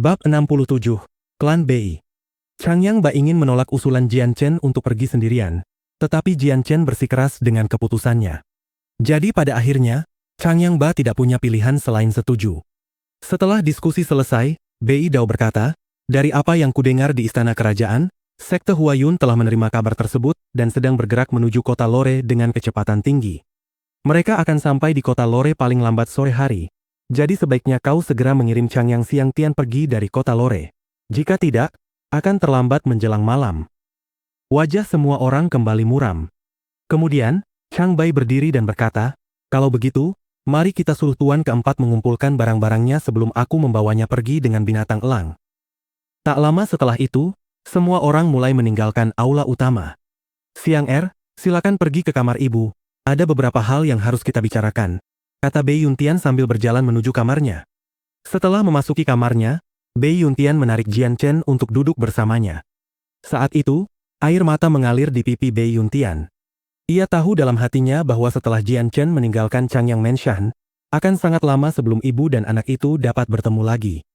Bab 67. Klan Bei. Changyang Ba ingin menolak usulan Jian Chen untuk pergi sendirian, tetapi Jian Chen bersikeras dengan keputusannya. Jadi pada akhirnya, Changyang Ba tidak punya pilihan selain setuju. Setelah diskusi selesai, Bei Dao berkata, "Dari apa yang kudengar di istana kerajaan, sekte Huayun telah menerima kabar tersebut dan sedang bergerak menuju kota Lore dengan kecepatan tinggi. Mereka akan sampai di kota Lore paling lambat sore hari. Jadi sebaiknya kau segera mengirim Changyang Xiangtian pergi dari kota Lore. Jika tidak, akan terlambat menjelang malam." Wajah semua orang kembali muram. Kemudian, Chang Bai berdiri dan berkata, "Kalau begitu, mari kita suruh Tuan keempat mengumpulkan barang-barangnya sebelum aku membawanya pergi dengan binatang elang." Tak lama setelah itu, semua orang mulai meninggalkan aula utama. "Siang silakan pergi ke kamar ibu. Ada beberapa hal yang harus kita bicarakan," kata Bei Yuntian sambil berjalan menuju kamarnya. Setelah memasuki kamarnya, Bei Yuntian menarik Jian Chen untuk duduk bersamanya. Saat itu, air mata mengalir di pipi Bei Yuntian. Ia tahu dalam hatinya bahwa setelah Jian Chen meninggalkan Changyang Menshan, akan sangat lama sebelum ibu dan anak itu dapat bertemu lagi.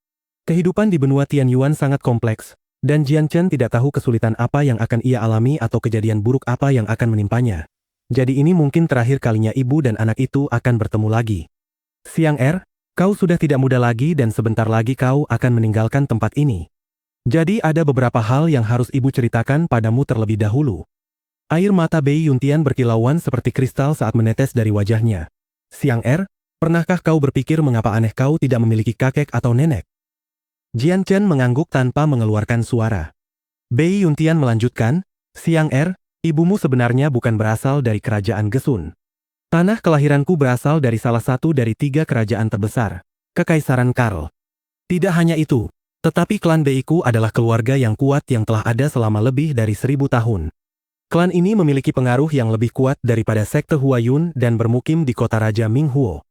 Kehidupan di benua Tianyuan sangat kompleks, dan Jian Chen tidak tahu kesulitan apa yang akan ia alami atau kejadian buruk apa yang akan menimpanya. Jadi ini mungkin terakhir kalinya ibu dan anak itu akan bertemu lagi. "Siang kau sudah tidak muda lagi dan sebentar lagi kau akan meninggalkan tempat ini. Jadi ada beberapa hal yang harus ibu ceritakan padamu terlebih dahulu." Air mata Bei Yuntian berkilauan seperti kristal saat menetes dari wajahnya. "Siang pernahkah kau berpikir mengapa aneh kau tidak memiliki kakek atau nenek?" Jian Chen mengangguk tanpa mengeluarkan suara. Bei Yuntian melanjutkan, "Siang ibumu sebenarnya bukan berasal dari kerajaan Gesun. Tanah kelahiranku berasal dari salah satu dari 3 kerajaan terbesar, Kekaisaran Karl. Tidak hanya itu, tetapi klan Bei-ku adalah keluarga yang kuat yang telah ada selama lebih dari 1000 tahun. Klan ini memiliki pengaruh yang lebih kuat daripada sekte Huayun dan bermukim di kota Raja Minghuo.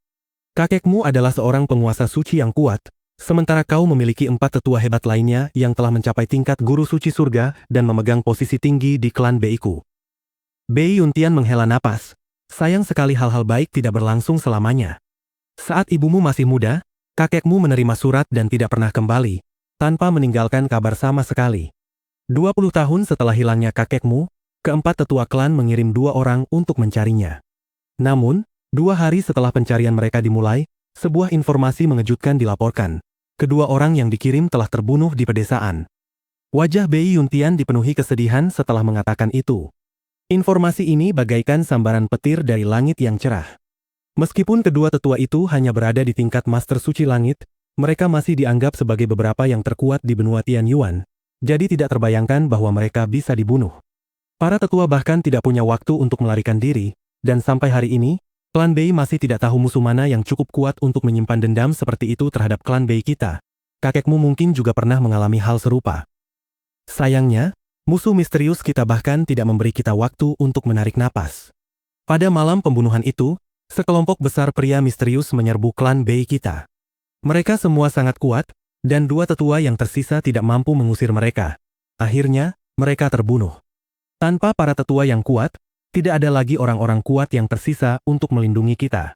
Kakekmu adalah seorang penguasa suci yang kuat, sementara kau memiliki 4 tetua hebat lainnya yang telah mencapai tingkat guru suci surga dan memegang posisi tinggi di klan Bei-ku." Bei Yuntian menghela napas. Sayang sekali hal-hal baik tidak berlangsung selamanya. Saat ibumu masih muda, kakekmu menerima surat dan tidak pernah kembali, tanpa meninggalkan kabar sama sekali. 20 tahun setelah hilangnya kakekmu, keempat tetua klan mengirim 2 orang untuk mencarinya. Namun, 2 hari setelah pencarian mereka dimulai, sebuah informasi mengejutkan dilaporkan. Kedua orang yang dikirim telah terbunuh di pedesaan. Wajah Bei Yuntian dipenuhi kesedihan setelah mengatakan itu. Informasi ini bagaikan sambaran petir dari langit yang cerah. Meskipun kedua tetua itu hanya berada di tingkat Master Suci Langit, mereka masih dianggap sebagai beberapa yang terkuat di benua Tianyuan, jadi tidak terbayangkan bahwa mereka bisa dibunuh. Para tetua bahkan tidak punya waktu untuk melarikan diri, dan sampai hari ini, klan Bei masih tidak tahu musuh mana yang cukup kuat untuk menyimpan dendam seperti itu terhadap klan Bei kita. Kakekmu mungkin juga pernah mengalami hal serupa. Sayangnya, musuh misterius kita bahkan tidak memberi kita waktu untuk menarik napas. Pada malam pembunuhan itu, sekelompok besar pria misterius menyerbu klan Bei kita. Mereka semua sangat kuat, dan 2 tetua yang tersisa tidak mampu mengusir mereka. Akhirnya, mereka terbunuh. Tanpa para tetua yang kuat, tidak ada lagi orang-orang kuat yang tersisa untuk melindungi kita.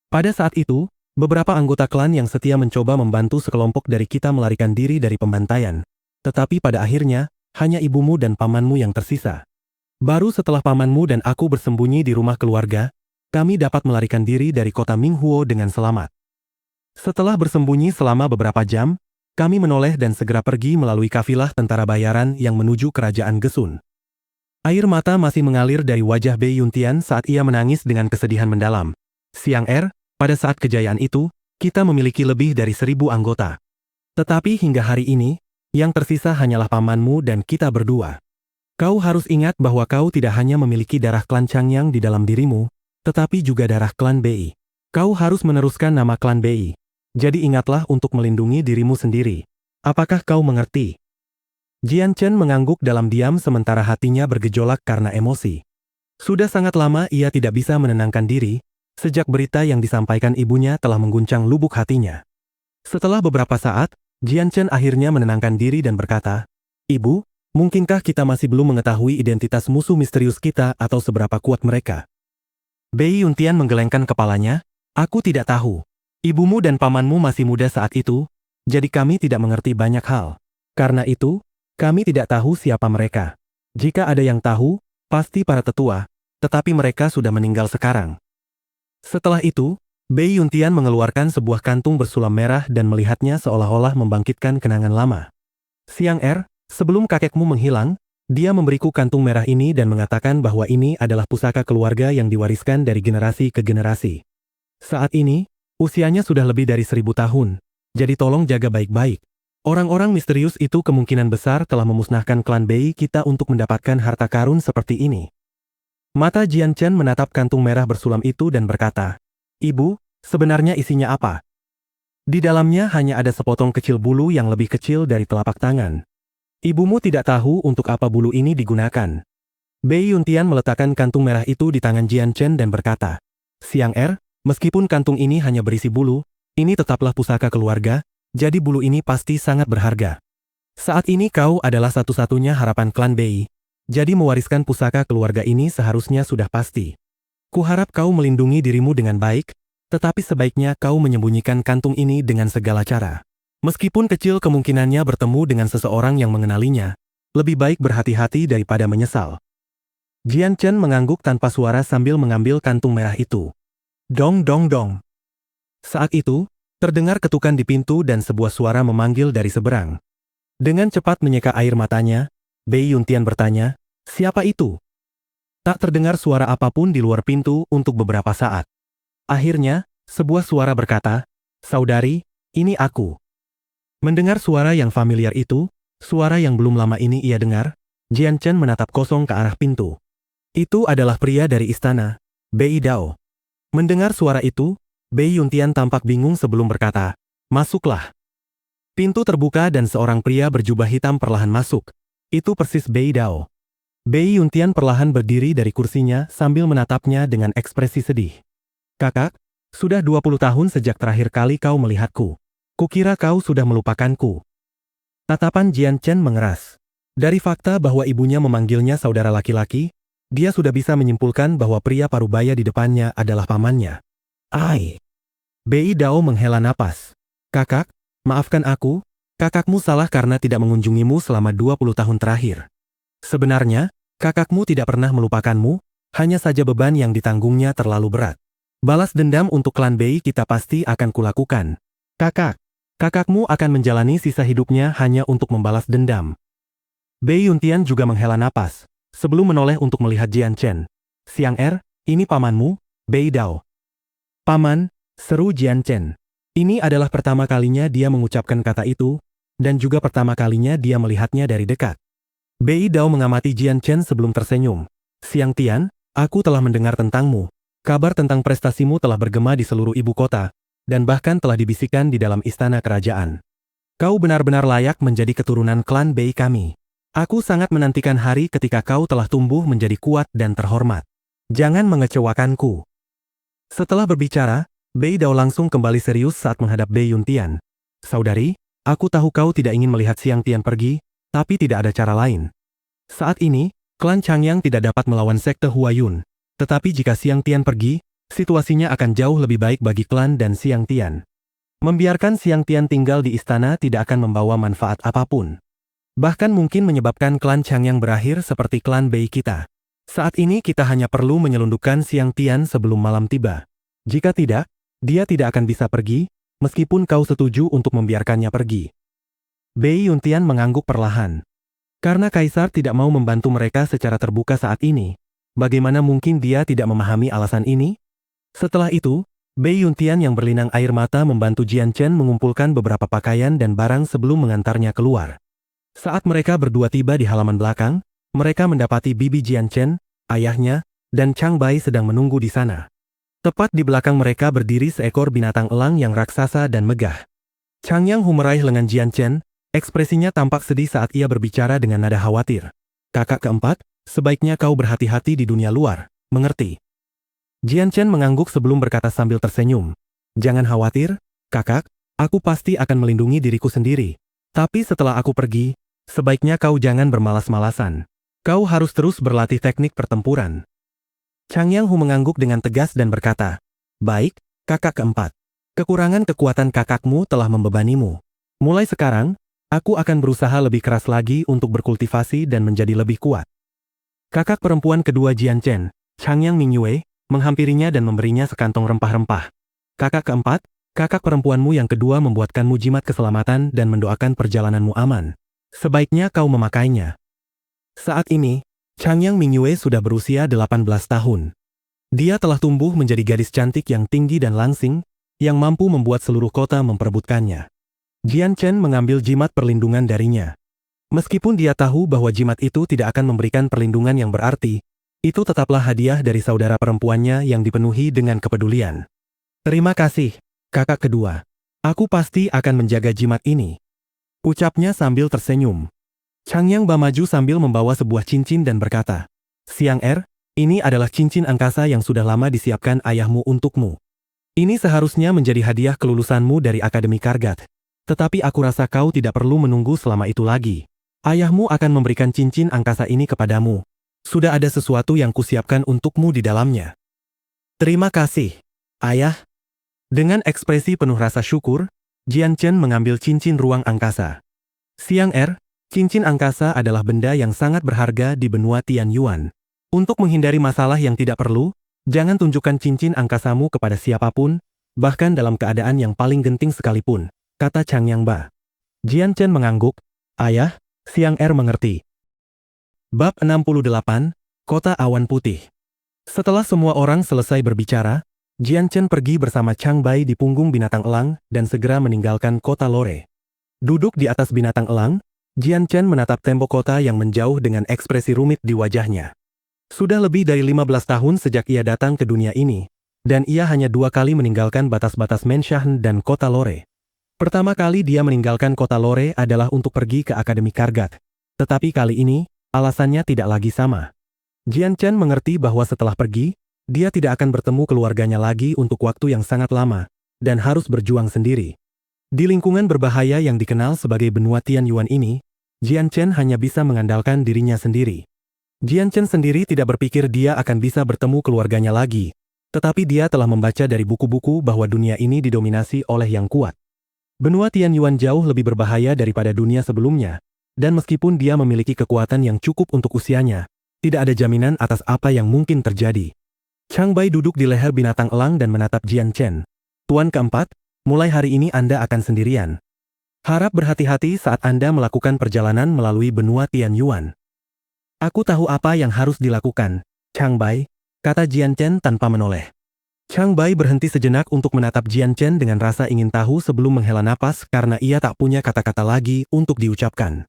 Pada saat itu, beberapa anggota klan yang setia mencoba membantu sekelompok dari kita melarikan diri dari pembantaian. Tetapi pada akhirnya, hanya ibumu dan pamanmu yang tersisa. Baru setelah pamanmu dan aku bersembunyi di rumah keluarga, kami dapat melarikan diri dari kota Minghuo dengan selamat. Setelah bersembunyi selama beberapa jam, kami menoleh dan segera pergi melalui kafilah tentara bayaran yang menuju kerajaan Gesun." Air mata masih mengalir dari wajah Bei Yuntian saat ia menangis dengan kesedihan mendalam. "Siang pada saat kejayaan itu, kita memiliki lebih dari 1000 anggota. Tetapi hingga hari ini, yang tersisa hanyalah pamanmu dan kita berdua. Kau harus ingat bahwa kau tidak hanya memiliki darah klan Changyang di dalam dirimu, tetapi juga darah klan Bei. Kau harus meneruskan nama klan Bei. Jadi ingatlah untuk melindungi dirimu sendiri. Apakah kau mengerti?" Jian Chen mengangguk dalam diam sementara hatinya bergejolak karena emosi. Sudah sangat lama ia tidak bisa menenangkan diri, sejak berita yang disampaikan ibunya telah mengguncang lubuk hatinya. Setelah beberapa saat, Jian Chen akhirnya menenangkan diri dan berkata, "Ibu, mungkinkah kita masih belum mengetahui identitas musuh misterius kita atau seberapa kuat mereka?" Bei Yuntian menggelengkan kepalanya, "Aku tidak tahu. Ibumu dan pamanmu masih muda saat itu, jadi kami tidak mengerti banyak hal. Karena itu, kami tidak tahu siapa mereka. Jika ada yang tahu, pasti para tetua, tetapi mereka sudah meninggal sekarang. Setelah itu, Bei Yuntian mengeluarkan sebuah kantung bersulam merah dan melihatnya seolah-olah membangkitkan kenangan lama. Siang sebelum kakekmu menghilang, dia memberiku kantung merah ini dan mengatakan bahwa ini adalah pusaka keluarga yang diwariskan dari generasi ke generasi. Saat ini, usianya sudah lebih dari 1000 tahun, jadi tolong jaga baik-baik. Orang-orang misterius itu kemungkinan besar telah memusnahkan klan Bei kita untuk mendapatkan harta karun seperti ini. Mata Jian Chen menatap kantung merah bersulam itu dan berkata, "Ibu, sebenarnya isinya apa?" Di dalamnya hanya ada sepotong kecil bulu yang lebih kecil dari telapak tangan. Ibumu tidak tahu untuk apa bulu ini digunakan. Bei Yuntian meletakkan kantung merah itu di tangan Jian Chen dan berkata, "Siang meskipun kantung ini hanya berisi bulu, ini tetaplah pusaka keluarga, jadi bulu ini pasti sangat berharga. Saat ini kau adalah satu-satunya harapan klan Bei, jadi mewariskan pusaka keluarga ini seharusnya sudah pasti. Kuharap kau melindungi dirimu dengan baik, tetapi sebaiknya kau menyembunyikan kantung ini dengan segala cara. Meskipun kecil kemungkinannya bertemu dengan seseorang yang mengenalinya, lebih baik berhati-hati daripada menyesal." Jian Chen mengangguk tanpa suara sambil mengambil kantung merah itu. Dong dong dong. Saat itu, terdengar ketukan di pintu dan sebuah suara memanggil dari seberang. Dengan cepat menyeka air matanya, Bei Yuntian bertanya, "Siapa itu?" Tak terdengar suara apapun di luar pintu untuk beberapa saat. Akhirnya, sebuah suara berkata, "Saudari, ini aku." Mendengar suara yang familiar itu, suara yang belum lama ini ia dengar, Jian Chen menatap kosong ke arah pintu. Itu adalah pria dari istana, Bei Dao. Mendengar suara itu, Bei Yuntian tampak bingung sebelum berkata, "Masuklah." Pintu terbuka dan seorang pria berjubah hitam perlahan masuk. Itu persis Bei Dao. Bei Yuntian perlahan berdiri dari kursinya sambil menatapnya dengan ekspresi sedih. "Kakak, sudah 20 tahun sejak terakhir kali kau melihatku. Kukira kau sudah melupakanku." Tatapan Jian Chen mengeras. Dari fakta bahwa ibunya memanggilnya saudara laki-laki, dia sudah bisa menyimpulkan bahwa pria parubaya di depannya adalah pamannya. "Ai." Bei Dao menghela napas. "Kakak, maafkan aku, kakakmu salah karena tidak mengunjungimu selama 20 tahun terakhir. Sebenarnya, kakakmu tidak pernah melupakanmu, hanya saja beban yang ditanggungnya terlalu berat. Balas dendam untuk klan Bei kita pasti akan kulakukan. Kakakmu akan menjalani sisa hidupnya hanya untuk membalas dendam." Bei Yuntian juga menghela napas, sebelum menoleh untuk melihat Jian Chen. "Siang ini pamanmu, Bei Dao." "Paman," seru Jian Chen. Ini adalah pertama kalinya dia mengucapkan kata itu, dan juga pertama kalinya dia melihatnya dari dekat. Bei Dao mengamati Jian Chen sebelum tersenyum. "Siang Tian, aku telah mendengar tentangmu. Kabar tentang prestasimu telah bergema di seluruh ibu kota, dan bahkan telah dibisikkan di dalam istana kerajaan. Kau benar-benar layak menjadi keturunan klan Bei kami. Aku sangat menantikan hari ketika kau telah tumbuh menjadi kuat dan terhormat. Jangan mengecewakanku." Setelah berbicara, Bei Dao langsung kembali serius saat menghadap Bei Yuntian. "Saudari, aku tahu kau tidak ingin melihat Siang Tian pergi, tapi tidak ada cara lain. Saat ini, klan Changyang tidak dapat melawan sekte Huayun. Tetapi jika Siang Tian pergi, situasinya akan jauh lebih baik bagi klan dan Siang Tian. Membiarkan Siang Tian tinggal di istana tidak akan membawa manfaat apapun. Bahkan mungkin menyebabkan klan Changyang berakhir seperti klan Bei kita. Saat ini kita hanya perlu menyelundupkan Siang Tian sebelum malam tiba. Jika tidak, dia tidak akan bisa pergi, meskipun kau setuju untuk membiarkannya pergi." Bei Yuntian mengangguk perlahan. Karena Kaisar tidak mau membantu mereka secara terbuka saat ini, bagaimana mungkin dia tidak memahami alasan ini? Setelah itu, Bei Yuntian yang berlinang air mata membantu Jian Chen mengumpulkan beberapa pakaian dan barang sebelum mengantarnya keluar. Saat mereka berdua tiba di halaman belakang, mereka mendapati bibi Jian Chen, ayahnya, dan Chang Bai sedang menunggu di sana. Tepat di belakang mereka berdiri seekor binatang elang yang raksasa dan megah. Changyang meraih lengan Jian Chen, ekspresinya tampak sedih saat ia berbicara dengan nada khawatir. "Kakak keempat, sebaiknya kau berhati-hati di dunia luar, mengerti?" Jian Chen mengangguk sebelum berkata sambil tersenyum. "Jangan khawatir, kakak, aku pasti akan melindungi diriku sendiri. Tapi setelah aku pergi, sebaiknya kau jangan bermalas-malasan. Kau harus terus berlatih teknik pertempuran." Changyang mengangguk dengan tegas dan berkata, "Baik, kakak keempat. Kekurangan kekuatan kakakmu telah membebanimu. Mulai sekarang, aku akan berusaha lebih keras lagi untuk berkultivasi dan menjadi lebih kuat. Kakak perempuan kedua Jian Chen, Changyang Mingyue, menghampirinya dan memberinya sekantong rempah-rempah. Kakak keempat, kakak perempuanmu yang kedua membuatkanmu jimat keselamatan dan mendoakan perjalananmu aman. Sebaiknya kau memakainya. Saat ini, Changyang Mingyue sudah berusia 18 tahun. Dia telah tumbuh menjadi gadis cantik yang tinggi dan langsing, yang mampu membuat seluruh kota memperebutkannya. Jian Chen mengambil jimat perlindungan darinya. Meskipun dia tahu bahwa jimat itu tidak akan memberikan perlindungan yang berarti, itu tetaplah hadiah dari saudara perempuannya yang dipenuhi dengan kepedulian. Terima kasih, kakak kedua. Aku pasti akan menjaga jimat ini. Ucapnya sambil tersenyum. Changyang maju sambil membawa sebuah cincin dan berkata, Siang ini adalah cincin angkasa yang sudah lama disiapkan ayahmu untukmu. Ini seharusnya menjadi hadiah kelulusanmu dari Akademi Kargat. Tetapi aku rasa kau tidak perlu menunggu selama itu lagi. Ayahmu akan memberikan cincin angkasa ini kepadamu. Sudah ada sesuatu yang kusiapkan untukmu di dalamnya. Terima kasih, ayah. Dengan ekspresi penuh rasa syukur, Jian Chen mengambil cincin ruang angkasa. Siang cincin angkasa adalah benda yang sangat berharga di benua Tianyuan. Untuk menghindari masalah yang tidak perlu, jangan tunjukkan cincin angkasamu kepada siapapun, bahkan dalam keadaan yang paling genting sekalipun, kata Changyang Ba. Jian Chen mengangguk, ayah, Siang mengerti. Bab 68, Kota Awan Putih. Setelah semua orang selesai berbicara, Jian Chen pergi bersama Chang Bai di punggung binatang elang dan segera meninggalkan kota Lore. Duduk di atas binatang elang, Jian Chen menatap tembok kota yang menjauh dengan ekspresi rumit di wajahnya. Sudah lebih dari 15 tahun sejak ia datang ke dunia ini, dan ia hanya 2 kali meninggalkan batas-batas Menshan dan kota Lore. Pertama kali dia meninggalkan kota Lore adalah untuk pergi ke Akademi Kargat. Tetapi kali ini, alasannya tidak lagi sama. Jian Chen mengerti bahwa setelah pergi, dia tidak akan bertemu keluarganya lagi untuk waktu yang sangat lama, dan harus berjuang sendiri. Di lingkungan berbahaya yang dikenal sebagai benua Tianyuan ini, Jian Chen hanya bisa mengandalkan dirinya sendiri. Jian Chen sendiri tidak berpikir dia akan bisa bertemu keluarganya lagi, tetapi dia telah membaca dari buku-buku bahwa dunia ini didominasi oleh yang kuat. Benua Tianyuan jauh lebih berbahaya daripada dunia sebelumnya, dan meskipun dia memiliki kekuatan yang cukup untuk usianya, tidak ada jaminan atas apa yang mungkin terjadi. Chang Bai duduk di leher binatang elang dan menatap Jian Chen. Tuan keempat, mulai hari ini Anda akan sendirian. Harap berhati-hati saat Anda melakukan perjalanan melalui benua Tianyuan. Aku tahu apa yang harus dilakukan, Chang Bai, kata Jian Chen tanpa menoleh. Chang Bai berhenti sejenak untuk menatap Jian Chen dengan rasa ingin tahu sebelum menghela napas karena ia tak punya kata-kata lagi untuk diucapkan.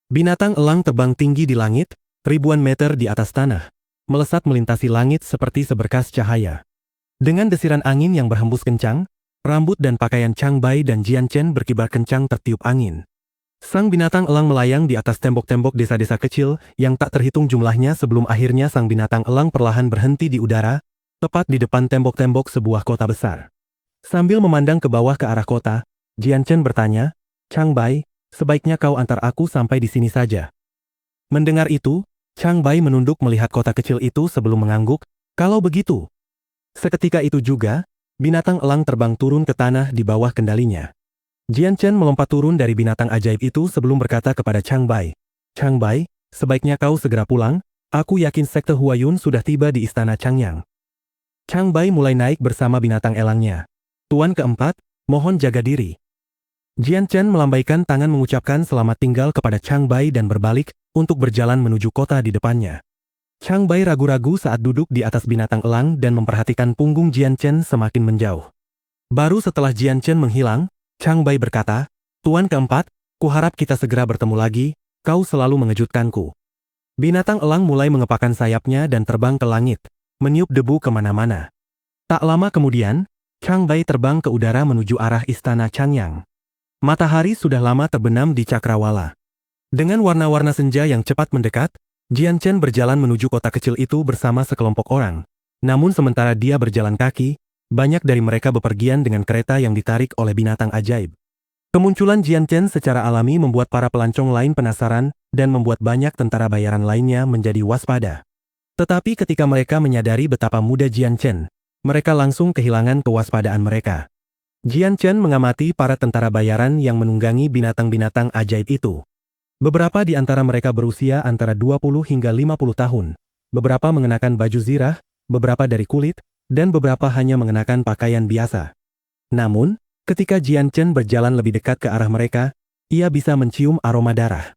Binatang elang terbang tinggi di langit, ribuan meter di atas tanah, melesat melintasi langit seperti seberkas cahaya. Dengan desiran angin yang berhembus kencang, rambut dan pakaian Chang Bai dan Jian Chen berkibar kencang tertiup angin. Sang binatang elang melayang di atas tembok-tembok desa-desa kecil yang tak terhitung jumlahnya sebelum akhirnya sang binatang elang perlahan berhenti di udara, tepat di depan tembok-tembok sebuah kota besar. Sambil memandang ke bawah ke arah kota, Jian Chen bertanya, Chang Bai, sebaiknya kau antar aku sampai di sini saja. Mendengar itu, Chang Bai menunduk melihat kota kecil itu sebelum mengangguk, kalau begitu. Seketika itu juga, binatang elang terbang turun ke tanah di bawah kendalinya. Jian Chen melompat turun dari binatang ajaib itu sebelum berkata kepada Chang Bai, Chang Bai, sebaiknya kau segera pulang, aku yakin sekte Huayun sudah tiba di istana Changyang. Chang Bai mulai naik bersama binatang elangnya. Tuan keempat, mohon jaga diri. Jian Chen melambaikan tangan mengucapkan selamat tinggal kepada Chang Bai dan berbalik untuk berjalan menuju kota di depannya. Chang Bai ragu-ragu saat duduk di atas binatang elang dan memperhatikan punggung Jian Chen semakin menjauh. Baru setelah Jian Chen menghilang, Chang Bai berkata, Tuan keempat, kuharap kita segera bertemu lagi, kau selalu mengejutkanku. Binatang elang mulai mengepakkan sayapnya dan terbang ke langit, meniup debu kemana-mana. Tak lama kemudian, Chang Bai terbang ke udara menuju arah istana Changyang. Matahari sudah lama terbenam di cakrawala. Dengan warna-warna senja yang cepat mendekat, Jian Chen berjalan menuju kota kecil itu bersama sekelompok orang. Namun sementara dia berjalan kaki, banyak dari mereka bepergian dengan kereta yang ditarik oleh binatang ajaib. Kemunculan Jian Chen secara alami membuat para pelancong lain penasaran dan membuat banyak tentara bayaran lainnya menjadi waspada. Tetapi ketika mereka menyadari betapa muda Jian Chen, mereka langsung kehilangan kewaspadaan mereka. Jian Chen mengamati para tentara bayaran yang menunggangi binatang-binatang ajaib itu. Beberapa di antara mereka berusia antara 20 hingga 50 tahun. Beberapa mengenakan baju zirah, beberapa dari kulit, dan beberapa hanya mengenakan pakaian biasa. Namun, ketika Jian Chen berjalan lebih dekat ke arah mereka, ia bisa mencium aroma darah.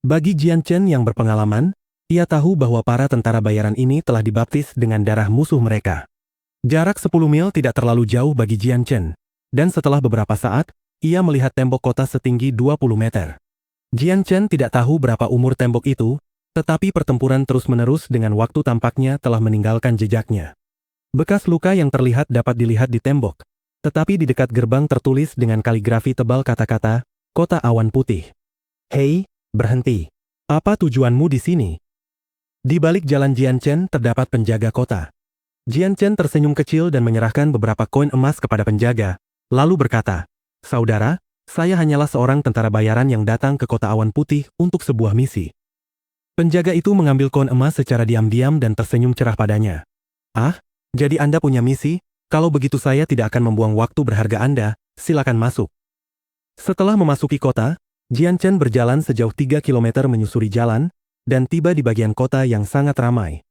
Bagi Jian Chen yang berpengalaman, ia tahu bahwa para tentara bayaran ini telah dibaptis dengan darah musuh mereka. Jarak 10 mil tidak terlalu jauh bagi Jian Chen. Dan setelah beberapa saat, ia melihat tembok kota setinggi 20 meter. Jian Chen tidak tahu berapa umur tembok itu, tetapi pertempuran terus-menerus dengan waktu tampaknya telah meninggalkan jejaknya. Bekas luka yang terlihat dapat dilihat di tembok, tetapi di dekat gerbang tertulis dengan kaligrafi tebal kata-kata, Kota Awan Putih. Hei, berhenti. Apa tujuanmu di sini? Di balik jalan Jian Chen terdapat penjaga kota. Jian Chen tersenyum kecil dan menyerahkan beberapa koin emas kepada penjaga, lalu berkata, "Saudara, saya hanyalah seorang tentara bayaran yang datang ke Kota Awan Putih untuk sebuah misi." Penjaga itu mengambil koin emas secara diam-diam dan tersenyum cerah padanya. "Ah, jadi Anda punya misi? Kalau begitu saya tidak akan membuang waktu berharga Anda, silakan masuk." Setelah memasuki kota, Jian Chen berjalan sejauh 3 km menyusuri jalan, dan tiba di bagian kota yang sangat ramai.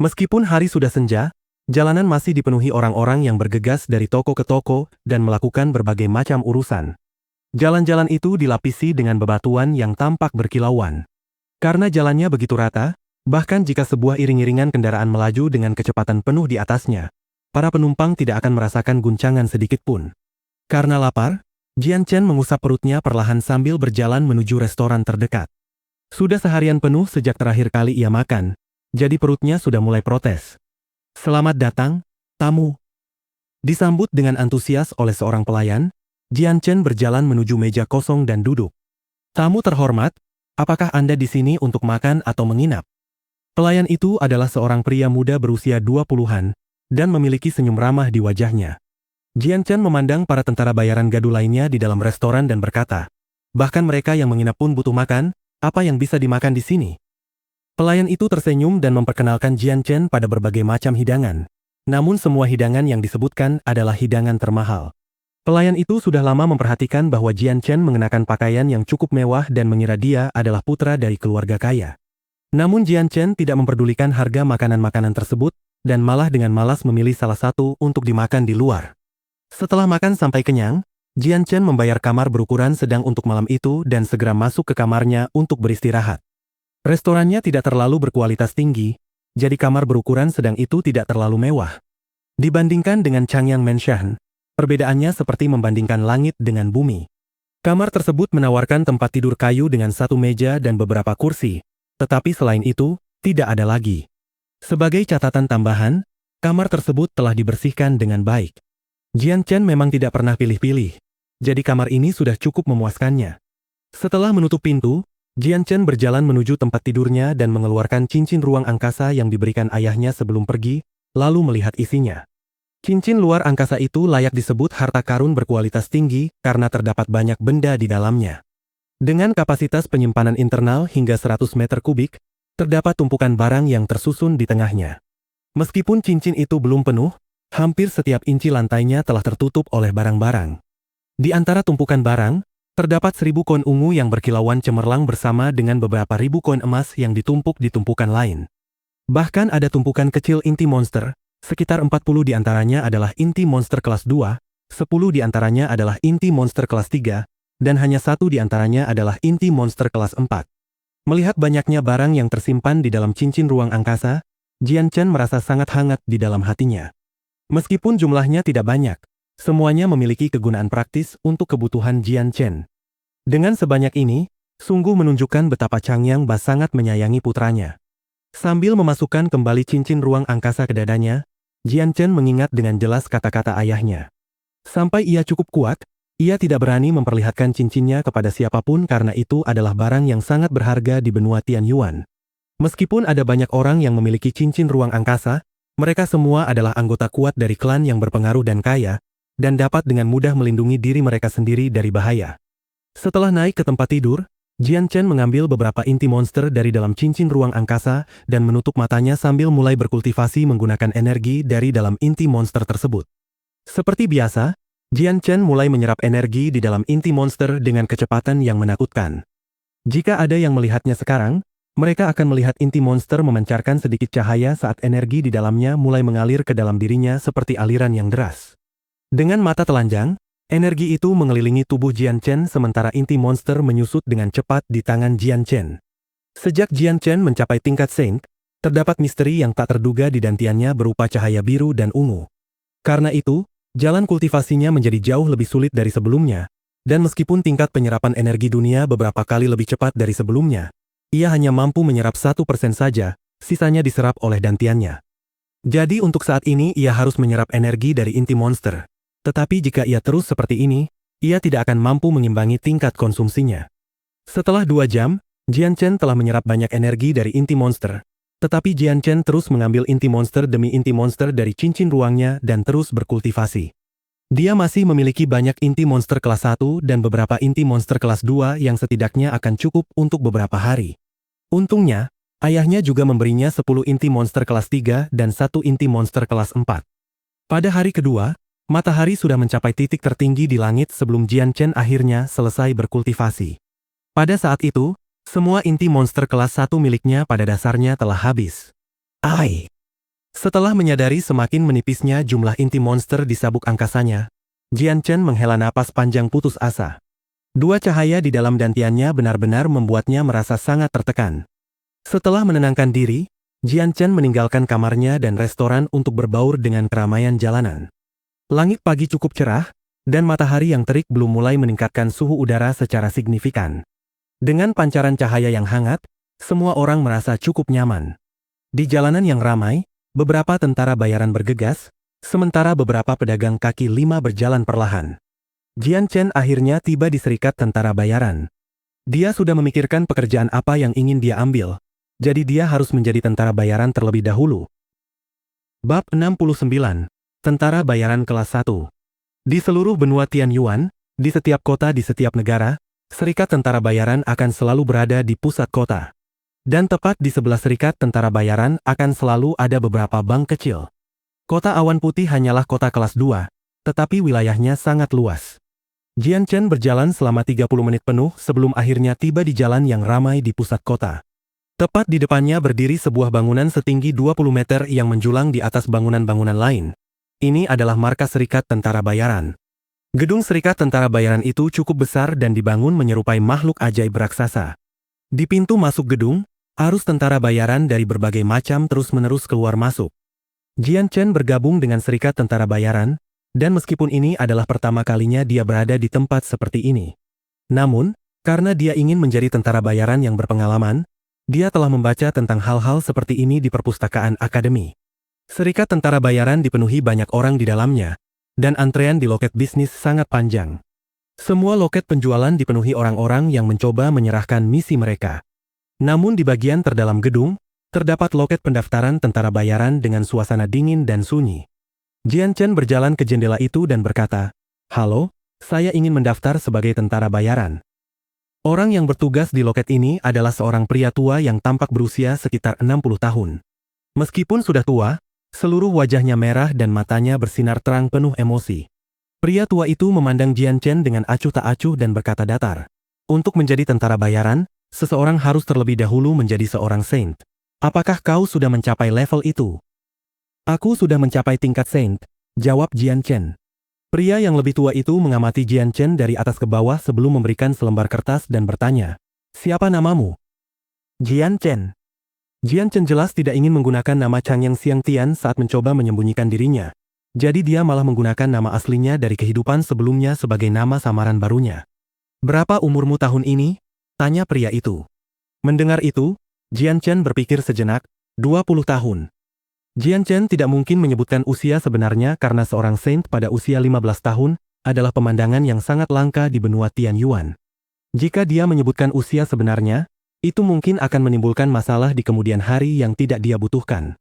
Meskipun hari sudah senja, jalanan masih dipenuhi orang-orang yang bergegas dari toko ke toko dan melakukan berbagai macam urusan. Jalan-jalan itu dilapisi dengan bebatuan yang tampak berkilauan. Karena jalannya begitu rata, bahkan jika sebuah iring-iringan kendaraan melaju dengan kecepatan penuh di atasnya, para penumpang tidak akan merasakan guncangan sedikit pun. Karena lapar, Jian Chen mengusap perutnya perlahan sambil berjalan menuju restoran terdekat. Sudah seharian penuh sejak terakhir kali ia makan, jadi perutnya sudah mulai protes. "Selamat datang, tamu." Disambut dengan antusias oleh seorang pelayan, Jian Chen berjalan menuju meja kosong dan duduk. "Tamu terhormat, apakah Anda di sini untuk makan atau menginap?" Pelayan itu adalah seorang pria muda berusia 20-an dan memiliki senyum ramah di wajahnya. Jian Chen memandang para tentara bayaran gaduh lainnya di dalam restoran dan berkata, "Bahkan mereka yang menginap pun butuh makan, apa yang bisa dimakan di sini?" Pelayan itu tersenyum dan memperkenalkan Jian Chen pada berbagai macam hidangan. Namun semua hidangan yang disebutkan adalah hidangan termahal. Pelayan itu sudah lama memperhatikan bahwa Jian Chen mengenakan pakaian yang cukup mewah dan mengira dia adalah putra dari keluarga kaya. Namun Jian Chen tidak memperdulikan harga makanan-makanan tersebut dan malah dengan malas memilih salah satu untuk dimakan di luar. Setelah makan sampai kenyang, Jian Chen membayar kamar berukuran sedang untuk malam itu dan segera masuk ke kamarnya untuk beristirahat. Restorannya tidak terlalu berkualitas tinggi, jadi kamar berukuran sedang itu tidak terlalu mewah. Dibandingkan dengan Changyang Mansion, perbedaannya seperti membandingkan langit dengan bumi. Kamar tersebut menawarkan tempat tidur kayu dengan satu meja dan beberapa kursi, tetapi selain itu, tidak ada lagi. Sebagai catatan tambahan, kamar tersebut telah dibersihkan dengan baik. Jian Chen memang tidak pernah pilih-pilih, jadi kamar ini sudah cukup memuaskannya. Setelah menutup pintu, Jian Chen berjalan menuju tempat tidurnya dan mengeluarkan cincin ruang angkasa yang diberikan ayahnya sebelum pergi, lalu melihat isinya. Cincin luar angkasa itu layak disebut harta karun berkualitas tinggi karena terdapat banyak benda di dalamnya. Dengan kapasitas penyimpanan internal hingga 100 meter kubik, terdapat tumpukan barang yang tersusun di tengahnya. Meskipun cincin itu belum penuh, hampir setiap inci lantainya telah tertutup oleh barang-barang. Di antara tumpukan barang, terdapat 1000 koin ungu yang berkilauan cemerlang bersama dengan beberapa ribu koin emas yang ditumpuk di tumpukan lain. Bahkan ada tumpukan kecil inti monster, sekitar 40 di antaranya adalah inti monster kelas 2, 10 di antaranya adalah inti monster kelas 3, dan hanya 1 di antaranya adalah inti monster kelas 4. Melihat banyaknya barang yang tersimpan di dalam cincin ruang angkasa, Jian Chen merasa sangat hangat di dalam hatinya. Meskipun jumlahnya tidak banyak, semuanya memiliki kegunaan praktis untuk kebutuhan Jian Chen. Dengan sebanyak ini, sungguh menunjukkan betapa Changyang Ba sangat menyayangi putranya. Sambil memasukkan kembali cincin ruang angkasa ke dadanya, Jian Chen mengingat dengan jelas kata-kata ayahnya. Sampai ia cukup kuat, ia tidak berani memperlihatkan cincinnya kepada siapapun karena itu adalah barang yang sangat berharga di benua Tianyuan. Meskipun ada banyak orang yang memiliki cincin ruang angkasa, mereka semua adalah anggota kuat dari klan yang berpengaruh dan kaya, dan dapat dengan mudah melindungi diri mereka sendiri dari bahaya. Setelah naik ke tempat tidur, Jian Chen mengambil beberapa inti monster dari dalam cincin ruang angkasa dan menutup matanya sambil mulai berkultivasi menggunakan energi dari dalam inti monster tersebut. Seperti biasa, Jian Chen mulai menyerap energi di dalam inti monster dengan kecepatan yang menakutkan. Jika ada yang melihatnya sekarang, mereka akan melihat inti monster memancarkan sedikit cahaya saat energi di dalamnya mulai mengalir ke dalam dirinya seperti aliran yang deras. Dengan mata telanjang, energi itu mengelilingi tubuh Jian Chen sementara inti monster menyusut dengan cepat di tangan Jian Chen. Sejak Jian Chen mencapai tingkat Saint, terdapat misteri yang tak terduga di dantiannya berupa cahaya biru dan ungu. Karena itu, jalan kultivasinya menjadi jauh lebih sulit dari sebelumnya, dan meskipun tingkat penyerapan energi dunia beberapa kali lebih cepat dari sebelumnya, ia hanya mampu menyerap 1% saja, sisanya diserap oleh dantiannya. Jadi untuk saat ini ia harus menyerap energi dari inti monster. Tetapi jika ia terus seperti ini, ia tidak akan mampu mengimbangi tingkat konsumsinya. Setelah 2 jam, Jian Chen telah menyerap banyak energi dari inti monster. Tetapi Jian Chen terus mengambil inti monster demi inti monster dari cincin ruangnya dan terus berkultivasi. Dia masih memiliki banyak inti monster kelas 1 dan beberapa inti monster kelas 2 yang setidaknya akan cukup untuk beberapa hari. Untungnya, ayahnya juga memberinya 10 inti monster kelas 3 dan 1 inti monster kelas 4. Pada hari kedua, matahari sudah mencapai titik tertinggi di langit sebelum Jian Chen akhirnya selesai berkultivasi. Pada saat itu, semua inti monster kelas 1 miliknya pada dasarnya telah habis. Setelah menyadari semakin menipisnya jumlah inti monster di sabuk angkasanya, Jian Chen menghela napas panjang putus asa. 2 cahaya di dalam dantiannya benar-benar membuatnya merasa sangat tertekan. Setelah menenangkan diri, Jian Chen meninggalkan kamarnya dan restoran untuk berbaur dengan keramaian jalanan. Langit pagi cukup cerah, dan matahari yang terik belum mulai meningkatkan suhu udara secara signifikan. Dengan pancaran cahaya yang hangat, semua orang merasa cukup nyaman. Di jalanan yang ramai, beberapa tentara bayaran bergegas, sementara beberapa pedagang kaki 5 berjalan perlahan. Jian Chen akhirnya tiba di serikat tentara bayaran. Dia sudah memikirkan pekerjaan apa yang ingin dia ambil, jadi dia harus menjadi tentara bayaran terlebih dahulu. Bab 69. Tentara Bayaran Kelas 1. Di seluruh benua Tianyuan, di setiap kota di setiap negara, serikat tentara bayaran akan selalu berada di pusat kota. Dan tepat di sebelah serikat tentara bayaran akan selalu ada beberapa bank kecil. Kota Awan Putih hanyalah kota kelas 2, tetapi wilayahnya sangat luas. Jian Chen berjalan selama 30 menit penuh sebelum akhirnya tiba di jalan yang ramai di pusat kota. Tepat di depannya berdiri sebuah bangunan setinggi 20 meter yang menjulang di atas bangunan-bangunan lain. Ini adalah markas serikat tentara bayaran. Gedung serikat tentara bayaran itu cukup besar dan dibangun menyerupai makhluk ajaib raksasa. Di pintu masuk gedung, arus tentara bayaran dari berbagai macam terus-menerus keluar masuk. Jian Chen bergabung dengan serikat tentara bayaran, dan meskipun ini adalah pertama kalinya dia berada di tempat seperti ini. Namun, karena dia ingin menjadi tentara bayaran yang berpengalaman, dia telah membaca tentang hal-hal seperti ini di perpustakaan akademi. Serikat tentara bayaran dipenuhi banyak orang di dalamnya, dan antrean di loket bisnis sangat panjang. Semua loket penjualan dipenuhi orang-orang yang mencoba menyerahkan misi mereka. Namun di bagian terdalam gedung, terdapat loket pendaftaran tentara bayaran dengan suasana dingin dan sunyi. Jian Chen berjalan ke jendela itu dan berkata, "Halo, saya ingin mendaftar sebagai tentara bayaran." Orang yang bertugas di loket ini adalah seorang pria tua yang tampak berusia sekitar 60 tahun. Meskipun sudah tua, seluruh wajahnya merah dan matanya bersinar terang penuh emosi. Pria tua itu memandang Jian Chen dengan acuh tak acuh dan berkata datar, "Untuk menjadi tentara bayaran, seseorang harus terlebih dahulu menjadi seorang saint. Apakah kau sudah mencapai level itu?" "Aku sudah mencapai tingkat saint," jawab Jian Chen. Pria yang lebih tua itu mengamati Jian Chen dari atas ke bawah sebelum memberikan selembar kertas dan bertanya, "Siapa namamu?" "Jian Chen." Jian Chen jelas tidak ingin menggunakan nama Changyang Xiangtian saat mencoba menyembunyikan dirinya. Jadi dia malah menggunakan nama aslinya dari kehidupan sebelumnya sebagai nama samaran barunya. "Berapa umurmu tahun ini?" tanya pria itu. Mendengar itu, Jian Chen berpikir sejenak, 20 tahun. Jian Chen tidak mungkin menyebutkan usia sebenarnya karena seorang saint pada usia 15 tahun adalah pemandangan yang sangat langka di benua Tianyuan. Jika dia menyebutkan usia sebenarnya, itu mungkin akan menimbulkan masalah di kemudian hari yang tidak dia butuhkan.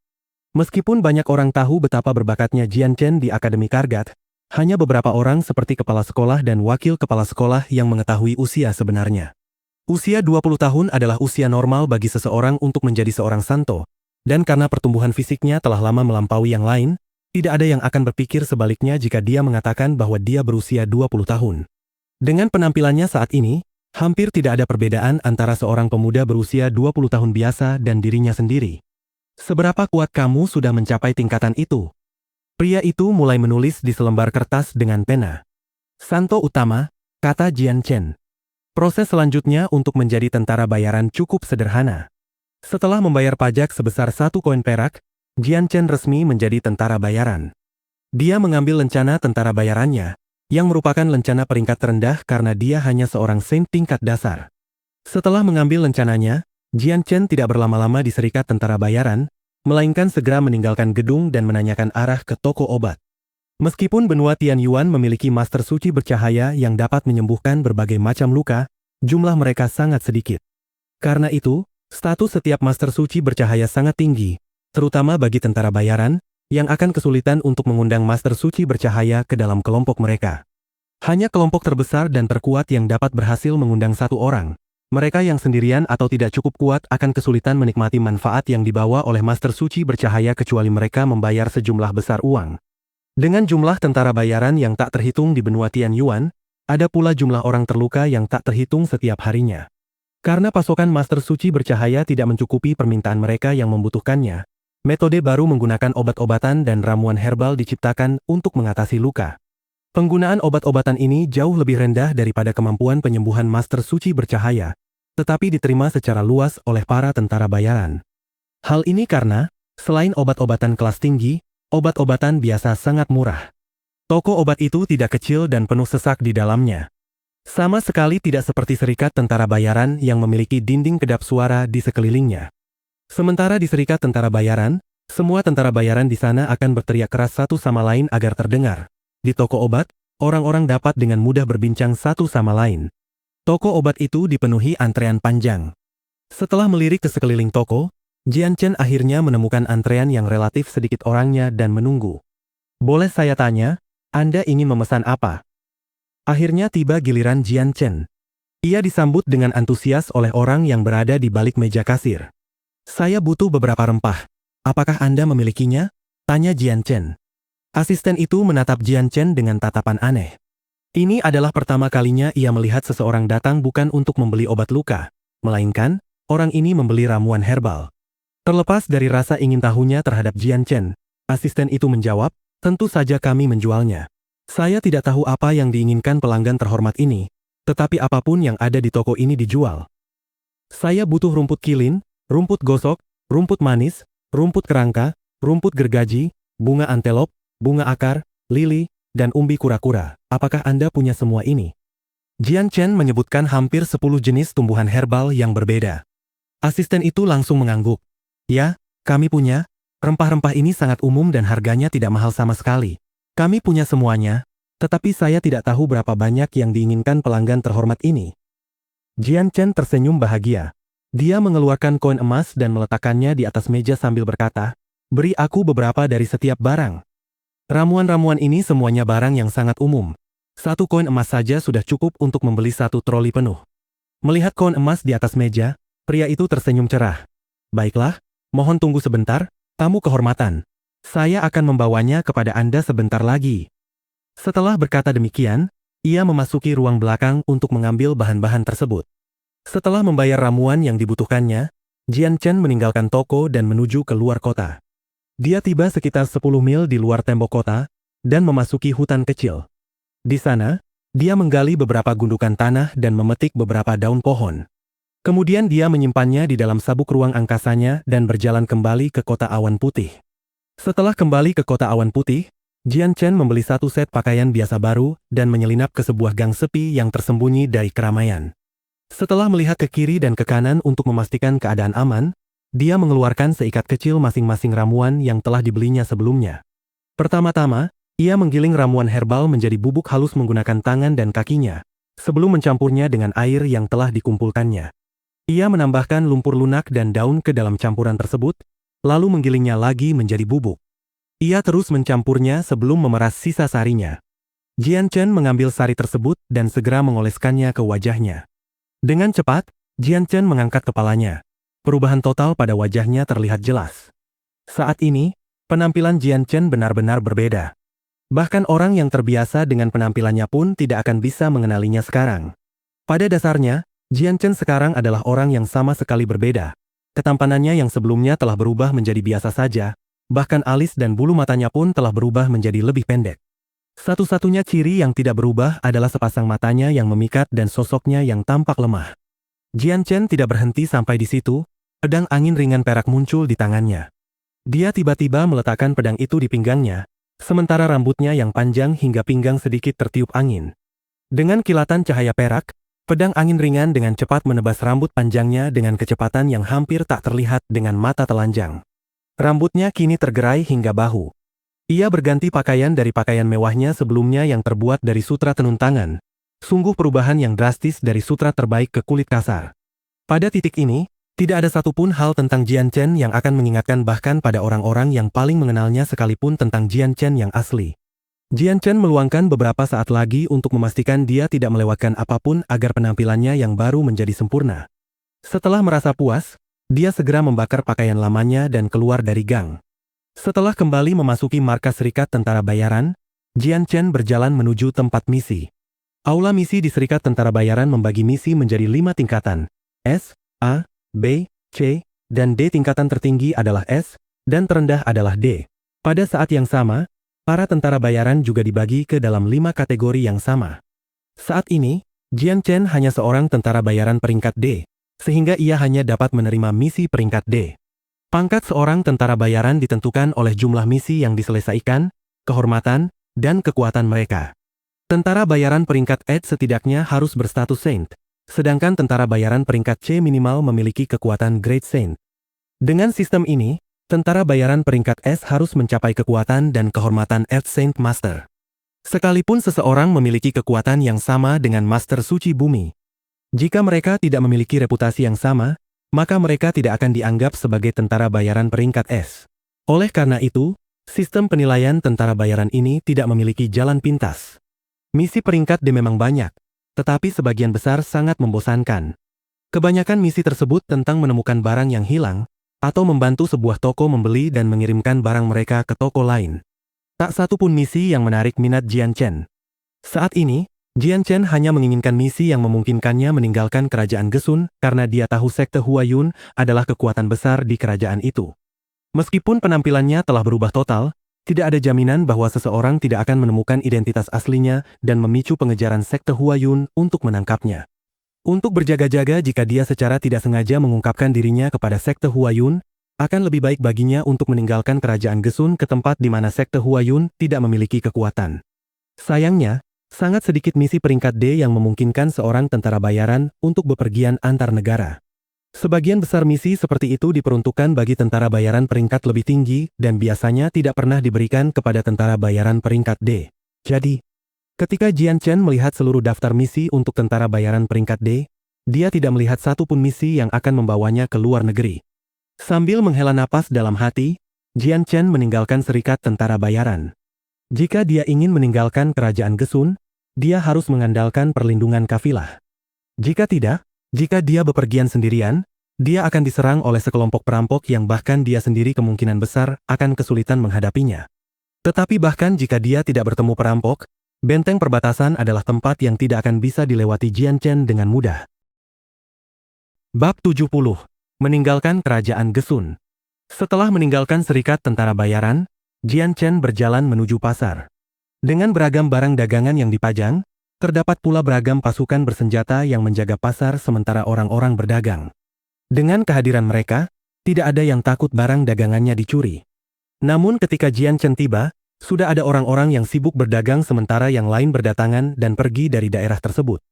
Meskipun banyak orang tahu betapa berbakatnya Jian Chen di Akademi Kargat, hanya beberapa orang seperti kepala sekolah dan wakil kepala sekolah yang mengetahui usia sebenarnya. Usia 20 tahun adalah usia normal bagi seseorang untuk menjadi seorang santo. Dan karena pertumbuhan fisiknya telah lama melampaui yang lain, Tidak ada yang akan berpikir sebaliknya jika dia mengatakan bahwa dia berusia 20 tahun. Dengan penampilannya saat ini, hampir tidak ada perbedaan antara seorang pemuda berusia 20 tahun biasa dan dirinya sendiri. Seberapa kuat kamu sudah mencapai tingkatan itu? Pria itu mulai menulis di selembar kertas dengan pena. Santo utama, kata Jian Chen. Proses selanjutnya untuk menjadi tentara bayaran cukup sederhana. Setelah membayar pajak sebesar 1 koin perak, Jian Chen resmi menjadi tentara bayaran. Dia mengambil lencana tentara bayarannya, yang merupakan lencana peringkat terendah karena dia hanya seorang saint tingkat dasar. Setelah mengambil lencananya, Jian Chen tidak berlama-lama di serikat tentara bayaran, melainkan segera meninggalkan gedung dan menanyakan arah ke toko obat. Meskipun benua Tianyuan memiliki master suci bercahaya yang dapat menyembuhkan berbagai macam luka, jumlah mereka sangat sedikit. Karena itu, status setiap master suci bercahaya sangat tinggi, terutama bagi tentara bayaran, yang akan kesulitan untuk mengundang master suci bercahaya ke dalam kelompok mereka. Hanya kelompok terbesar dan terkuat yang dapat berhasil mengundang satu orang. Mereka yang sendirian atau tidak cukup kuat akan kesulitan menikmati manfaat yang dibawa oleh master suci bercahaya kecuali mereka membayar sejumlah besar uang. Dengan jumlah tentara bayaran yang tak terhitung di benua Tianyuan, ada pula jumlah orang terluka yang tak terhitung setiap harinya. Karena pasokan master suci bercahaya tidak mencukupi permintaan mereka yang membutuhkannya, metode baru menggunakan obat-obatan dan ramuan herbal diciptakan untuk mengatasi luka. Penggunaan obat-obatan ini jauh lebih rendah daripada kemampuan penyembuhan master suci bercahaya, tetapi diterima secara luas oleh para tentara bayaran. Hal ini karena, selain obat-obatan kelas tinggi, obat-obatan biasa sangat murah. Toko obat itu tidak kecil dan penuh sesak di dalamnya. Sama sekali tidak seperti serikat tentara bayaran yang memiliki dinding kedap suara di sekelilingnya. Sementara di serikat tentara bayaran, semua tentara bayaran di sana akan berteriak keras satu sama lain agar terdengar. Di toko obat, orang-orang dapat dengan mudah berbincang satu sama lain. Toko obat itu dipenuhi antrean panjang. Setelah melirik ke sekeliling toko, Jian Chen akhirnya menemukan antrean yang relatif sedikit orangnya dan menunggu. Boleh saya tanya, Anda ingin memesan apa? Akhirnya tiba giliran Jian Chen. Ia disambut dengan antusias oleh orang yang berada di balik meja kasir. Saya butuh beberapa rempah. Apakah Anda memilikinya? Tanya Jian Chen. Asisten itu menatap Jian Chen dengan tatapan aneh. Ini adalah pertama kalinya ia melihat seseorang datang bukan untuk membeli obat luka, melainkan, orang ini membeli ramuan herbal. Terlepas dari rasa ingin tahunya terhadap Jian Chen, asisten itu menjawab, tentu saja kami menjualnya. Saya tidak tahu apa yang diinginkan pelanggan terhormat ini, tetapi apapun yang ada di toko ini dijual. Saya butuh rumput kilin, rumput gosok, rumput manis, rumput kerangka, rumput gergaji, bunga antelop, bunga akar, lili, dan umbi kura-kura. Apakah Anda punya semua ini? Jian Chen menyebutkan hampir 10 jenis tumbuhan herbal yang berbeda. Asisten itu langsung mengangguk. Ya, kami punya. Rempah-rempah ini sangat umum dan harganya tidak mahal sama sekali. Kami punya semuanya, tetapi saya tidak tahu berapa banyak yang diinginkan pelanggan terhormat ini. Jian Chen tersenyum bahagia. Dia mengeluarkan koin emas dan meletakkannya di atas meja sambil berkata, beri aku beberapa dari setiap barang. Ramuan-ramuan ini semuanya barang yang sangat umum. 1 koin emas saja sudah cukup untuk membeli 1 troli penuh. Melihat koin emas di atas meja, pria itu tersenyum cerah. Baiklah, mohon tunggu sebentar, tamu kehormatan. Saya akan membawanya kepada Anda sebentar lagi. Setelah berkata demikian, ia memasuki ruang belakang untuk mengambil bahan-bahan tersebut. Setelah membayar ramuan yang dibutuhkannya, Jian Chen meninggalkan toko dan menuju ke luar kota. Dia tiba sekitar 10 mil di luar tembok kota, dan memasuki hutan kecil. Di sana, dia menggali beberapa gundukan tanah dan memetik beberapa daun pohon. Kemudian dia menyimpannya di dalam sabuk ruang angkasanya dan berjalan kembali ke kota awan putih. Setelah kembali ke kota awan putih, Jian Chen membeli 1 set pakaian biasa baru dan menyelinap ke sebuah gang sepi yang tersembunyi dari keramaian. Setelah melihat ke kiri dan ke kanan untuk memastikan keadaan aman, dia mengeluarkan seikat kecil masing-masing ramuan yang telah dibelinya sebelumnya. Pertama-tama, ia menggiling ramuan herbal menjadi bubuk halus menggunakan tangan dan kakinya, sebelum mencampurnya dengan air yang telah dikumpulkannya. Ia menambahkan lumpur lunak dan daun ke dalam campuran tersebut, lalu menggilingnya lagi menjadi bubuk. Ia terus mencampurnya sebelum memeras sisa sarinya. Jian Chen mengambil sari tersebut dan segera mengoleskannya ke wajahnya. Dengan cepat, Jian Chen mengangkat kepalanya. Perubahan total pada wajahnya terlihat jelas. Saat ini, Penampilan Jian Chen benar-benar berbeda. Bahkan orang yang terbiasa dengan penampilannya pun tidak akan bisa mengenalinya sekarang. Pada dasarnya, Jian Chen sekarang adalah orang yang sama sekali berbeda. Ketampanannya yang sebelumnya telah berubah menjadi biasa saja, bahkan alis dan bulu matanya pun telah berubah menjadi lebih pendek. Satu-satunya ciri yang tidak berubah adalah sepasang matanya yang memikat dan sosoknya yang tampak lemah. Jian Chen tidak berhenti sampai di situ, pedang angin ringan perak muncul di tangannya. Dia tiba-tiba meletakkan pedang itu di pinggangnya, sementara rambutnya yang panjang hingga pinggang sedikit tertiup angin. Dengan kilatan cahaya perak, pedang angin ringan dengan cepat menebas rambut panjangnya dengan kecepatan yang hampir tak terlihat dengan mata telanjang. Rambutnya kini tergerai hingga bahu. Ia berganti pakaian dari pakaian mewahnya sebelumnya yang terbuat dari sutra tenun tangan. Sungguh perubahan yang drastis dari sutra terbaik ke kulit kasar. Pada titik ini, tidak ada satupun hal tentang Jian Chen yang akan mengingatkan bahkan pada orang-orang yang paling mengenalnya sekalipun tentang Jian Chen yang asli. Jian Chen meluangkan beberapa saat lagi untuk memastikan dia tidak melewatkan apapun agar penampilannya yang baru menjadi sempurna. Setelah merasa puas, dia segera membakar pakaian lamanya dan keluar dari gang. Setelah kembali memasuki markas Serikat Tentara Bayaran, Jian Chen berjalan menuju tempat misi. Aula misi di Serikat Tentara Bayaran membagi misi menjadi 5 tingkatan, S, A, B, C, dan D. Tingkatan tertinggi adalah S, dan terendah adalah D. Pada saat yang sama, para tentara bayaran juga dibagi ke dalam 5 kategori yang sama. Saat ini, Jian Chen hanya seorang tentara bayaran peringkat D, sehingga ia hanya dapat menerima misi peringkat D. Pangkat seorang tentara bayaran ditentukan oleh jumlah misi yang diselesaikan, kehormatan, dan kekuatan mereka. Tentara bayaran peringkat E setidaknya harus berstatus Saint, sedangkan tentara bayaran peringkat C minimal memiliki kekuatan Great Saint. Dengan sistem ini, tentara bayaran peringkat S harus mencapai kekuatan dan kehormatan Earth Saint Master. Sekalipun seseorang memiliki kekuatan yang sama dengan Master Suci Bumi, jika mereka tidak memiliki reputasi yang sama, maka mereka tidak akan dianggap sebagai tentara bayaran peringkat S. Oleh karena itu, sistem penilaian tentara bayaran ini tidak memiliki jalan pintas. Misi peringkat D memang banyak, tetapi sebagian besar sangat membosankan. Kebanyakan misi tersebut tentang menemukan barang yang hilang, atau membantu sebuah toko membeli dan mengirimkan barang mereka ke toko lain. Tak satu pun misi yang menarik minat Jian Chen. Saat ini, Jian Chen hanya menginginkan misi yang memungkinkannya meninggalkan kerajaan Gesun karena dia tahu sekte Huayun adalah kekuatan besar di kerajaan itu. Meskipun penampilannya telah berubah total, tidak ada jaminan bahwa seseorang tidak akan menemukan identitas aslinya dan memicu pengejaran sekte Huayun untuk menangkapnya. Untuk berjaga-jaga jika dia secara tidak sengaja mengungkapkan dirinya kepada sekte Huayun, akan lebih baik baginya untuk meninggalkan kerajaan Gesun ke tempat di mana sekte Huayun tidak memiliki kekuatan. Sayangnya, sangat sedikit misi peringkat D yang memungkinkan seorang tentara bayaran untuk bepergian antar negara. Sebagian besar misi seperti itu diperuntukkan bagi tentara bayaran peringkat lebih tinggi dan biasanya tidak pernah diberikan kepada tentara bayaran peringkat D. Jadi, ketika Jian Chen melihat seluruh daftar misi untuk tentara bayaran peringkat D, dia tidak melihat satu pun misi yang akan membawanya ke luar negeri. Sambil menghela napas dalam hati, Jian Chen meninggalkan Serikat Tentara Bayaran. Jika dia ingin meninggalkan kerajaan Gesun, dia harus mengandalkan perlindungan kafilah. Jika tidak, jika dia bepergian sendirian, dia akan diserang oleh sekelompok perampok yang bahkan dia sendiri kemungkinan besar akan kesulitan menghadapinya. Tetapi bahkan jika dia tidak bertemu perampok, benteng perbatasan adalah tempat yang tidak akan bisa dilewati Jian Chen dengan mudah. Bab 70. Meninggalkan kerajaan Gesun. Setelah meninggalkan Serikat Tentara Bayaran, Jian Chen berjalan menuju pasar. Dengan beragam barang dagangan yang dipajang, terdapat pula beragam pasukan bersenjata yang menjaga pasar sementara orang-orang berdagang. Dengan kehadiran mereka, tidak ada yang takut barang dagangannya dicuri. Namun ketika Jian Chen tiba, sudah ada orang-orang yang sibuk berdagang sementara yang lain berdatangan dan pergi dari daerah tersebut.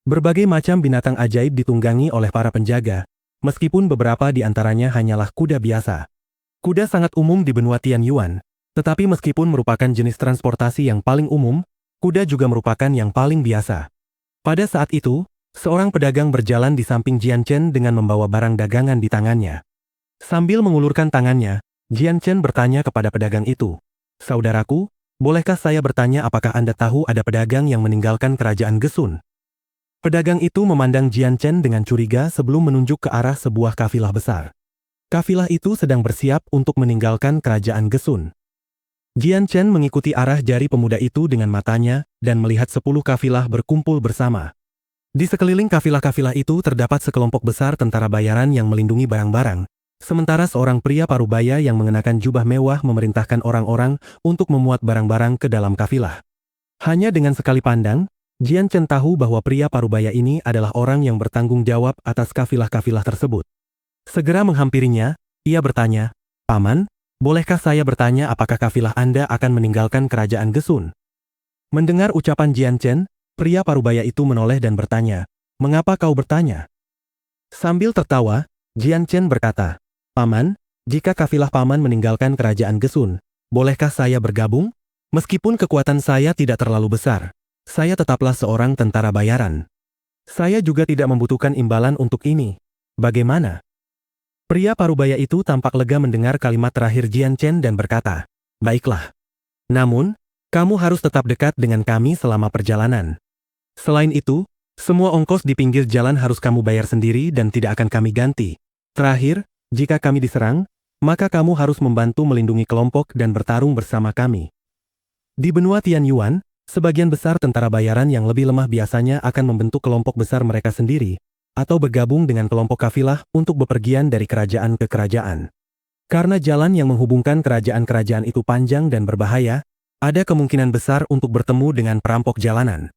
Berbagai macam binatang ajaib ditunggangi oleh para penjaga, meskipun beberapa di antaranya hanyalah kuda biasa. Kuda sangat umum di benua Tianyuan. Tetapi meskipun merupakan jenis transportasi yang paling umum, kuda juga merupakan yang paling biasa. Pada saat itu, seorang pedagang berjalan di samping Jian Chen dengan membawa barang dagangan di tangannya. Sambil mengulurkan tangannya, Jian Chen bertanya kepada pedagang itu, "Saudaraku, bolehkah saya bertanya apakah Anda tahu ada pedagang yang meninggalkan kerajaan Gesun?" Pedagang itu memandang Jian Chen dengan curiga sebelum menunjuk ke arah sebuah kafilah besar. Kafilah itu sedang bersiap untuk meninggalkan kerajaan Gesun. Jian Chen mengikuti arah jari pemuda itu dengan matanya dan melihat 10 kafilah berkumpul bersama. Di sekeliling kafilah-kafilah itu terdapat sekelompok besar tentara bayaran yang melindungi barang-barang, sementara seorang pria parubaya yang mengenakan jubah mewah memerintahkan orang-orang untuk memuat barang-barang ke dalam kafilah. Hanya dengan sekali pandang, Jian Chen tahu bahwa pria parubaya ini adalah orang yang bertanggung jawab atas kafilah-kafilah tersebut. Segera menghampirinya, ia bertanya, "Paman, bolehkah saya bertanya apakah kafilah Anda akan meninggalkan kerajaan Gesun?" Mendengar ucapan Jian Chen, pria parubaya itu menoleh dan bertanya, "Mengapa kau bertanya?" Sambil tertawa, Jian Chen berkata, "Paman, jika kafilah Paman meninggalkan kerajaan Gesun, bolehkah saya bergabung? Meskipun kekuatan saya tidak terlalu besar, saya tetaplah seorang tentara bayaran. Saya juga tidak membutuhkan imbalan untuk ini. Bagaimana?" Pria parubaya itu tampak lega mendengar kalimat terakhir Jian Chen dan berkata, "Baiklah. Namun, kamu harus tetap dekat dengan kami selama perjalanan. Selain itu, semua ongkos di pinggir jalan harus kamu bayar sendiri dan tidak akan kami ganti. Terakhir, jika kami diserang, maka kamu harus membantu melindungi kelompok dan bertarung bersama kami." Di benua Tianyuan, sebagian besar tentara bayaran yang lebih lemah biasanya akan membentuk kelompok besar mereka sendiri, atau bergabung dengan kelompok kafilah untuk bepergian dari kerajaan ke kerajaan. Karena jalan yang menghubungkan kerajaan-kerajaan itu panjang dan berbahaya, ada kemungkinan besar untuk bertemu dengan perampok jalanan.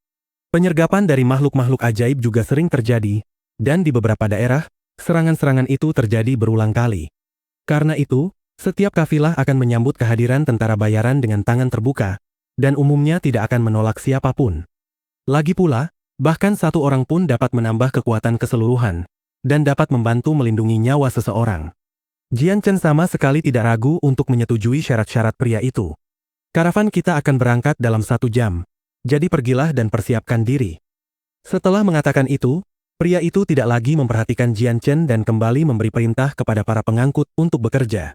Penyergapan dari makhluk-makhluk ajaib juga sering terjadi, dan di beberapa daerah, serangan-serangan itu terjadi berulang kali. Karena itu, setiap kafilah akan menyambut kehadiran tentara bayaran dengan tangan terbuka, dan umumnya tidak akan menolak siapapun. Lagi pula, bahkan satu orang pun dapat menambah kekuatan keseluruhan, dan dapat membantu melindungi nyawa seseorang. Jian Chen sama sekali tidak ragu untuk menyetujui syarat-syarat pria itu. "Karavan kita akan berangkat dalam 1 jam, jadi pergilah dan persiapkan diri." Setelah mengatakan itu, pria itu tidak lagi memperhatikan Jian Chen dan kembali memberi perintah kepada para pengangkut untuk bekerja.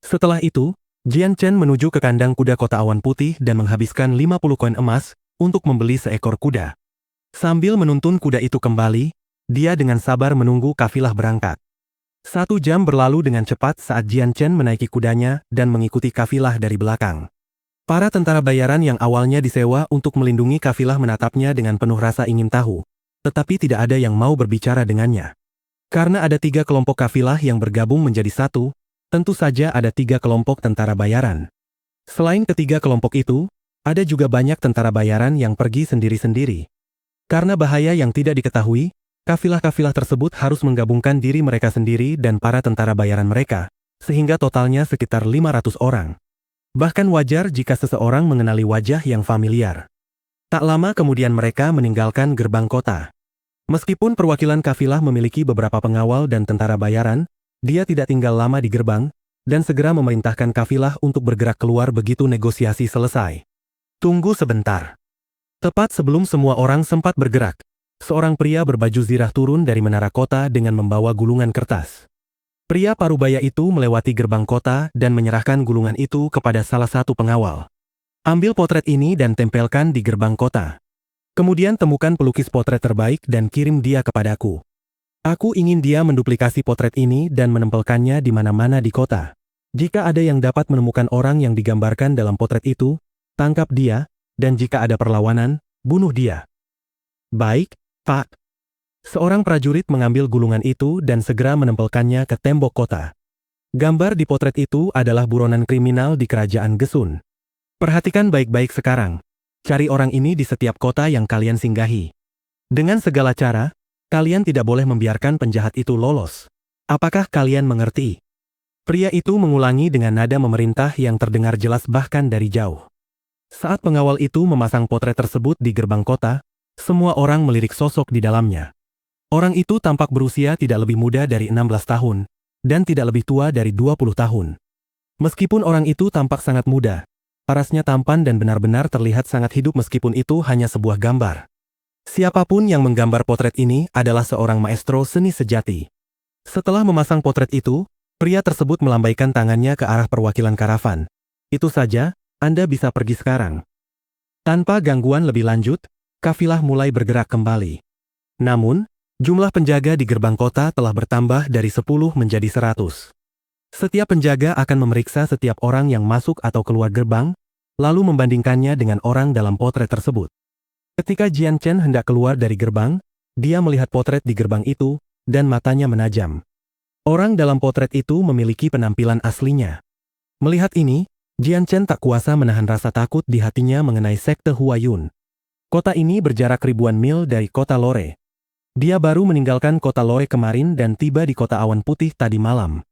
Setelah itu, Jian Chen menuju ke kandang kuda kota awan putih dan menghabiskan 50 koin emas untuk membeli seekor kuda. Sambil menuntun kuda itu kembali, dia dengan sabar menunggu kafilah berangkat. 1 jam berlalu dengan cepat saat Jian Chen menaiki kudanya dan mengikuti kafilah dari belakang. Para tentara bayaran yang awalnya disewa untuk melindungi kafilah menatapnya dengan penuh rasa ingin tahu, tetapi tidak ada yang mau berbicara dengannya. Karena ada 3 kelompok kafilah yang bergabung menjadi satu, tentu saja ada 3 kelompok tentara bayaran. Selain ketiga kelompok itu, ada juga banyak tentara bayaran yang pergi sendiri-sendiri. Karena bahaya yang tidak diketahui, kafilah-kafilah tersebut harus menggabungkan diri mereka sendiri dan para tentara bayaran mereka, sehingga totalnya sekitar 500 orang. Bahkan wajar jika seseorang mengenali wajah yang familiar. Tak lama kemudian mereka meninggalkan gerbang kota. Meskipun perwakilan kafilah memiliki beberapa pengawal dan tentara bayaran, dia tidak tinggal lama di gerbang, dan segera memerintahkan kafilah untuk bergerak keluar begitu negosiasi selesai. "Tunggu sebentar." Tepat sebelum semua orang sempat bergerak, seorang pria berbaju zirah turun dari menara kota dengan membawa gulungan kertas. Pria parubaya itu melewati gerbang kota dan menyerahkan gulungan itu kepada salah satu pengawal. "Ambil potret ini dan tempelkan di gerbang kota. Kemudian temukan pelukis potret terbaik dan kirim dia kepadaku. Aku ingin dia menduplikasi potret ini dan menempelkannya di mana-mana di kota. Jika ada yang dapat menemukan orang yang digambarkan dalam potret itu, tangkap dia, dan jika ada perlawanan, bunuh dia." "Baik, Pak." Seorang prajurit mengambil gulungan itu dan segera menempelkannya ke tembok kota. Gambar di potret itu adalah buronan kriminal di kerajaan Gesun. "Perhatikan baik-baik sekarang. Cari orang ini di setiap kota yang kalian singgahi. Dengan segala cara, kalian tidak boleh membiarkan penjahat itu lolos. Apakah kalian mengerti?" Pria itu mengulangi dengan nada memerintah yang terdengar jelas bahkan dari jauh. Saat pengawal itu memasang potret tersebut di gerbang kota, semua orang melirik sosok di dalamnya. Orang itu tampak berusia tidak lebih muda dari 16 tahun, dan tidak lebih tua dari 20 tahun. Meskipun orang itu tampak sangat muda, parasnya tampan dan benar-benar terlihat sangat hidup meskipun itu hanya sebuah gambar. Siapapun yang menggambar potret ini adalah seorang maestro seni sejati. Setelah memasang potret itu, pria tersebut melambaikan tangannya ke arah perwakilan karavan. "Itu saja, Anda bisa pergi sekarang." Tanpa gangguan lebih lanjut, kafilah mulai bergerak kembali. Namun, jumlah penjaga di gerbang kota telah bertambah dari 10 menjadi 100. Setiap penjaga akan memeriksa setiap orang yang masuk atau keluar gerbang, lalu membandingkannya dengan orang dalam potret tersebut. Ketika Jian Chen hendak keluar dari gerbang, dia melihat potret di gerbang itu, dan matanya menajam. Orang dalam potret itu memiliki penampilan aslinya. Melihat ini, Jian Chen tak kuasa menahan rasa takut di hatinya mengenai sekte Huayun. Kota ini berjarak ribuan mil dari kota Lore. Dia baru meninggalkan kota Lore kemarin dan tiba di kota Awan Putih tadi malam.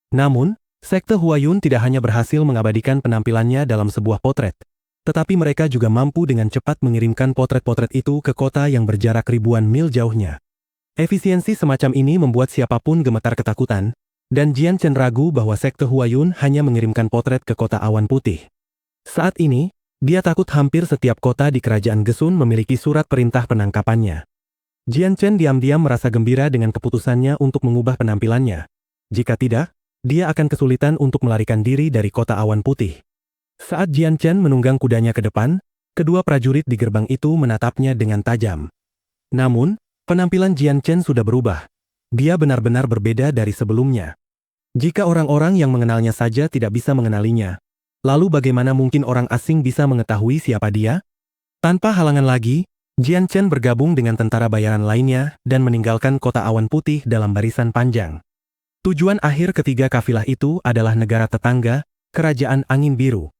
Namun, sekte Huayun tidak hanya berhasil mengabadikan penampilannya dalam sebuah potret, tetapi mereka juga mampu dengan cepat mengirimkan potret-potret itu ke kota yang berjarak ribuan mil jauhnya. Efisiensi semacam ini membuat siapapun gemetar ketakutan, dan Jian Chen ragu bahwa sekte Huayun hanya mengirimkan potret ke kota Awan Putih. Saat ini, dia takut hampir setiap kota di kerajaan Gesun memiliki surat perintah penangkapannya. Jian Chen diam-diam merasa gembira dengan keputusannya untuk mengubah penampilannya. Jika tidak, dia akan kesulitan untuk melarikan diri dari kota Awan Putih. Saat Jian Chen menunggang kudanya ke depan, kedua prajurit di gerbang itu menatapnya dengan tajam. Namun, penampilan Jian Chen sudah berubah. Dia benar-benar berbeda dari sebelumnya. Jika orang-orang yang mengenalnya saja tidak bisa mengenalinya, lalu bagaimana mungkin orang asing bisa mengetahui siapa dia? Tanpa halangan lagi, Jian Chen bergabung dengan tentara bayaran lainnya dan meninggalkan kota Awan Putih dalam barisan panjang. Tujuan akhir ketiga kafilah itu adalah negara tetangga, Kerajaan Angin Biru.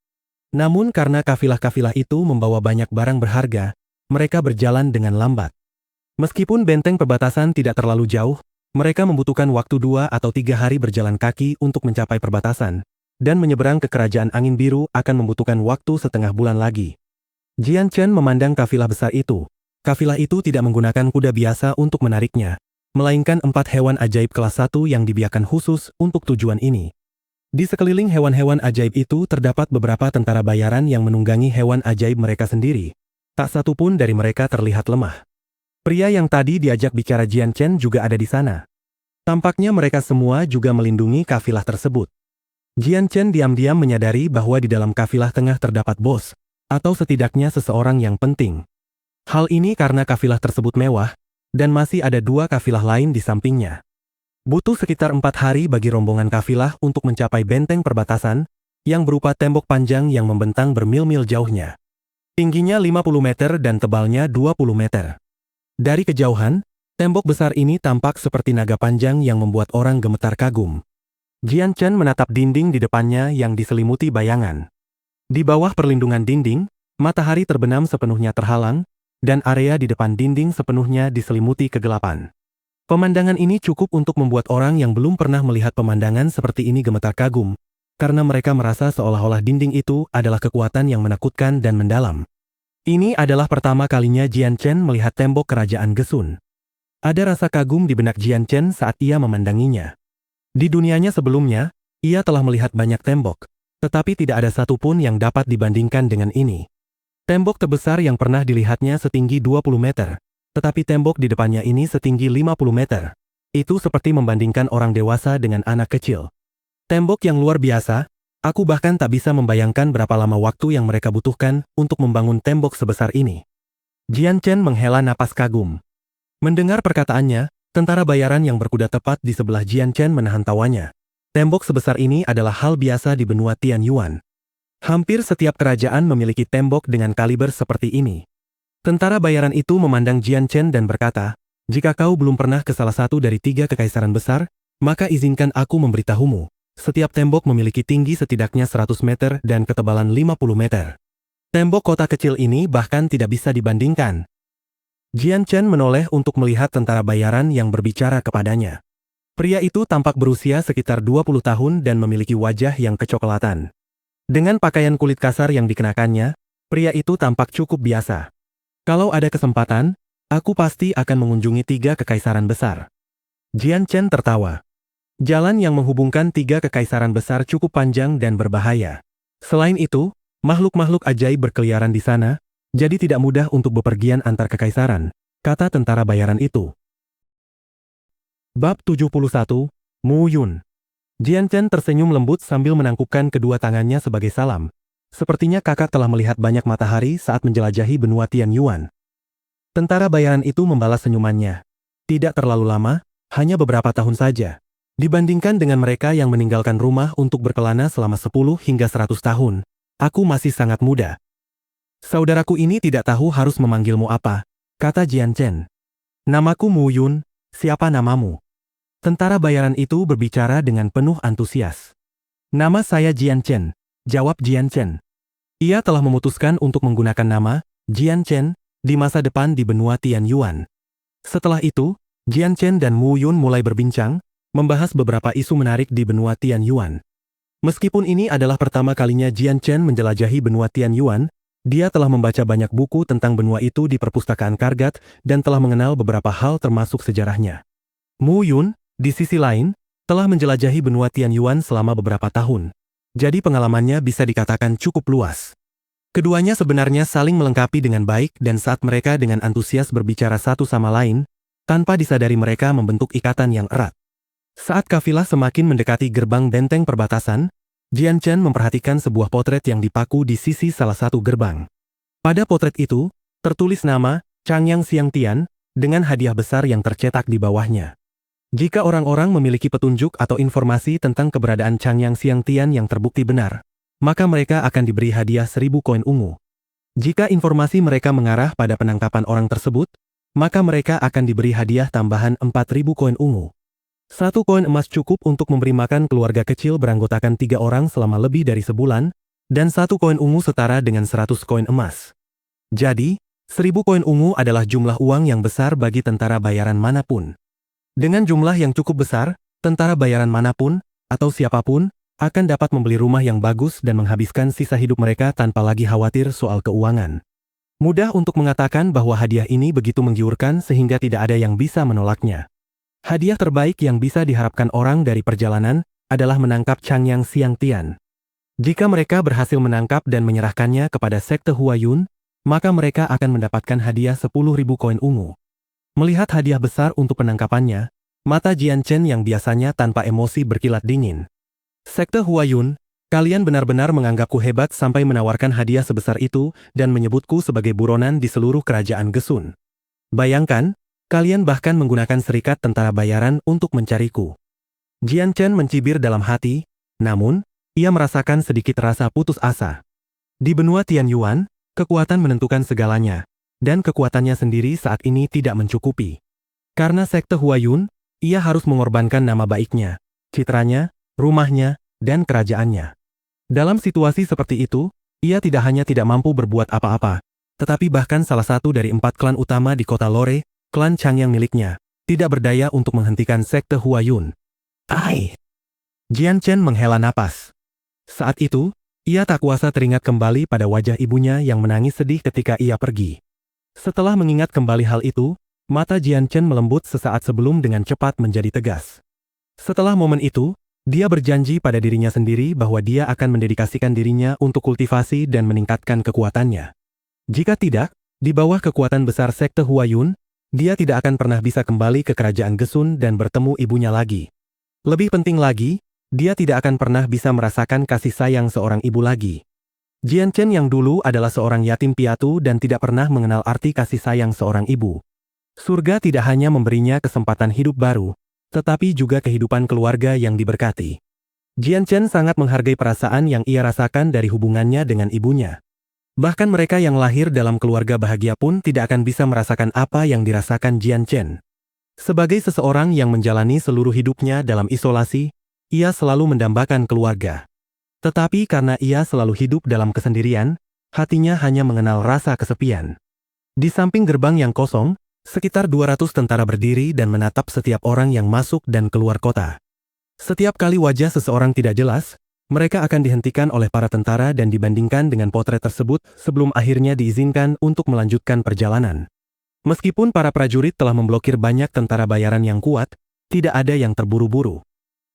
Namun karena kafilah-kafilah itu membawa banyak barang berharga, mereka berjalan dengan lambat. Meskipun benteng perbatasan tidak terlalu jauh, mereka membutuhkan waktu 2 atau 3 hari berjalan kaki untuk mencapai perbatasan, dan menyeberang ke Kerajaan Angin Biru akan membutuhkan waktu setengah bulan lagi. Jian Chen memandang kafilah besar itu. Kafilah itu tidak menggunakan kuda biasa untuk menariknya, melainkan 4 hewan ajaib kelas 1 yang dibiarkan khusus untuk tujuan ini. Di sekeliling hewan-hewan ajaib itu terdapat beberapa tentara bayaran yang menunggangi hewan ajaib mereka sendiri. Tak satu pun dari mereka terlihat lemah. Pria yang tadi diajak bicara Jian Chen juga ada di sana. Tampaknya mereka semua juga melindungi kafilah tersebut. Jian Chen diam-diam menyadari bahwa di dalam kafilah tengah terdapat bos, atau setidaknya seseorang yang penting. Hal ini karena kafilah tersebut mewah, dan masih ada 2 kafilah lain di sampingnya. Butuh sekitar 4 hari bagi rombongan kafilah untuk mencapai benteng perbatasan, yang berupa tembok panjang yang membentang bermil-mil jauhnya. Tingginya 50 meter dan tebalnya 20 meter. Dari kejauhan, tembok besar ini tampak seperti naga panjang yang membuat orang gemetar kagum. Jian Chen menatap dinding di depannya yang diselimuti bayangan. Di bawah perlindungan dinding, matahari terbenam sepenuhnya terhalang, dan area di depan dinding sepenuhnya diselimuti kegelapan. Pemandangan ini cukup untuk membuat orang yang belum pernah melihat pemandangan seperti ini gemetar kagum, karena mereka merasa seolah-olah dinding itu adalah kekuatan yang menakutkan dan mendalam. Ini adalah pertama kalinya Jian Chen melihat tembok kerajaan Gesun. Ada rasa kagum di benak Jian Chen saat ia memandanginya. Di dunianya sebelumnya, ia telah melihat banyak tembok, tetapi tidak ada satupun yang dapat dibandingkan dengan ini. Tembok terbesar yang pernah dilihatnya setinggi 20 meter, tetapi tembok di depannya ini setinggi 50 meter. Itu seperti membandingkan orang dewasa dengan anak kecil. Tembok yang luar biasa. Aku bahkan tak bisa membayangkan berapa lama waktu yang mereka butuhkan untuk membangun tembok sebesar ini. Jian Chen menghela napas kagum. Mendengar perkataannya, tentara bayaran yang berkuda tepat di sebelah Jian Chen menahan tawanya. Tembok sebesar ini adalah hal biasa di benua Tianyuan. Hampir setiap kerajaan memiliki tembok dengan kaliber seperti ini. Tentara bayaran itu memandang Jian Chen dan berkata, "Jika kau belum pernah ke salah satu dari 3 kekaisaran besar, maka izinkan aku memberitahumu. Setiap tembok memiliki tinggi setidaknya 100 meter dan ketebalan 50 meter. Tembok kota kecil ini bahkan tidak bisa dibandingkan." Jian Chen menoleh untuk melihat tentara bayaran yang berbicara kepadanya. Pria itu tampak berusia sekitar 20 tahun dan memiliki wajah yang kecoklatan. Dengan pakaian kulit kasar yang dikenakannya, pria itu tampak cukup biasa. "Kalau ada kesempatan, aku pasti akan mengunjungi 3 kekaisaran besar." Jian Chen tertawa. Jalan yang menghubungkan 3 kekaisaran besar cukup panjang dan berbahaya. Selain itu, makhluk-makhluk ajaib berkeliaran di sana, jadi tidak mudah untuk bepergian antar kekaisaran, kata tentara bayaran itu. Bab 71, Mu Yun. Jian Chen tersenyum lembut sambil menangkupkan kedua tangannya sebagai salam. Sepertinya kakak telah melihat banyak matahari saat menjelajahi benua Tianyuan. Tentara bayaran itu membalas senyumannya. Tidak terlalu lama, hanya beberapa tahun saja. Dibandingkan dengan mereka yang meninggalkan rumah untuk berkelana selama 10 hingga 100 tahun, aku masih sangat muda. Saudaraku ini tidak tahu harus memanggilmu apa, kata Jian Chen. Namaku Mu Yun, siapa namamu? Tentara bayaran itu berbicara dengan penuh antusias. Nama saya Jian Chen, jawab Jian Chen. Ia telah memutuskan untuk menggunakan nama Jian Chen di masa depan di benua Tianyuan. Setelah itu, Jian Chen dan Mu Yun mulai berbincang, membahas beberapa isu menarik di benua Tianyuan. Meskipun ini adalah pertama kalinya Jian Chen menjelajahi benua Tianyuan, dia telah membaca banyak buku tentang benua itu di perpustakaan Kargat dan telah mengenal beberapa hal termasuk sejarahnya. Mu Yun, di sisi lain, telah menjelajahi benua Tianyuan selama beberapa tahun. Jadi pengalamannya bisa dikatakan cukup luas. Keduanya sebenarnya saling melengkapi dengan baik dan saat mereka dengan antusias berbicara satu sama lain, tanpa disadari mereka membentuk ikatan yang erat. Saat kafilah semakin mendekati gerbang benteng perbatasan, Jian Chen memperhatikan sebuah potret yang dipaku di sisi salah satu gerbang. Pada potret itu, tertulis nama Changyang Xiangtian dengan hadiah besar yang tercetak di bawahnya. Jika orang-orang memiliki petunjuk atau informasi tentang keberadaan Changyang Xiangtian yang terbukti benar, maka mereka akan diberi hadiah 1000 koin ungu. Jika informasi mereka mengarah pada penangkapan orang tersebut, maka mereka akan diberi hadiah tambahan 4000 koin ungu. 1 koin emas cukup untuk memberi makan keluarga kecil beranggotakan 3 orang selama lebih dari sebulan, dan 1 koin ungu setara dengan 100 koin emas. Jadi, 1000 koin ungu adalah jumlah uang yang besar bagi tentara bayaran manapun. Dengan jumlah yang cukup besar, tentara bayaran manapun, atau siapapun, akan dapat membeli rumah yang bagus dan menghabiskan sisa hidup mereka tanpa lagi khawatir soal keuangan. Mudah untuk mengatakan bahwa hadiah ini begitu menggiurkan sehingga tidak ada yang bisa menolaknya. Hadiah terbaik yang bisa diharapkan orang dari perjalanan adalah menangkap Changyang Xiangtian. Jika mereka berhasil menangkap dan menyerahkannya kepada sekte Huayun, maka mereka akan mendapatkan hadiah 10.000 koin ungu. Melihat hadiah besar untuk penangkapannya, mata Jian Chen yang biasanya tanpa emosi berkilat dingin. Sekte Huayun, kalian benar-benar menganggapku hebat sampai menawarkan hadiah sebesar itu dan menyebutku sebagai buronan di seluruh kerajaan Gesun. Bayangkan, kalian bahkan menggunakan serikat tentara bayaran untuk mencariku. Jian Chen mencibir dalam hati, namun, ia merasakan sedikit rasa putus asa. Di benua Tianyuan, kekuatan menentukan segalanya, dan kekuatannya sendiri saat ini tidak mencukupi. Karena sekte Huayun, ia harus mengorbankan nama baiknya, citranya, rumahnya, dan kerajaannya. Dalam situasi seperti itu, ia tidak hanya tidak mampu berbuat apa-apa, tetapi bahkan salah satu dari 4 klan utama di kota Lore, klan Changyang miliknya, tidak berdaya untuk menghentikan sekte Huayun. Jian Chen menghela napas. Saat itu, ia tak kuasa teringat kembali pada wajah ibunya yang menangis sedih ketika ia pergi. Setelah mengingat kembali hal itu, mata Jian Chen melembut sesaat sebelum dengan cepat menjadi tegas. Setelah momen itu, dia berjanji pada dirinya sendiri bahwa dia akan mendedikasikan dirinya untuk kultivasi dan meningkatkan kekuatannya. Jika tidak, di bawah kekuatan besar sekte Huayun, dia tidak akan pernah bisa kembali ke kerajaan Gesun dan bertemu ibunya lagi. Lebih penting lagi, dia tidak akan pernah bisa merasakan kasih sayang seorang ibu lagi. Jian Chen yang dulu adalah seorang yatim piatu dan tidak pernah mengenal arti kasih sayang seorang ibu. Surga tidak hanya memberinya kesempatan hidup baru, tetapi juga kehidupan keluarga yang diberkati. Jian Chen sangat menghargai perasaan yang ia rasakan dari hubungannya dengan ibunya. Bahkan mereka yang lahir dalam keluarga bahagia pun tidak akan bisa merasakan apa yang dirasakan Jian Chen. Sebagai seseorang yang menjalani seluruh hidupnya dalam isolasi, ia selalu mendambakan keluarga. Tetapi karena ia selalu hidup dalam kesendirian, hatinya hanya mengenal rasa kesepian. Di samping gerbang yang kosong, sekitar 200 tentara berdiri dan menatap setiap orang yang masuk dan keluar kota. Setiap kali wajah seseorang tidak jelas, mereka akan dihentikan oleh para tentara dan dibandingkan dengan potret tersebut sebelum akhirnya diizinkan untuk melanjutkan perjalanan. Meskipun para prajurit telah memblokir banyak tentara bayaran yang kuat, tidak ada yang terburu-buru.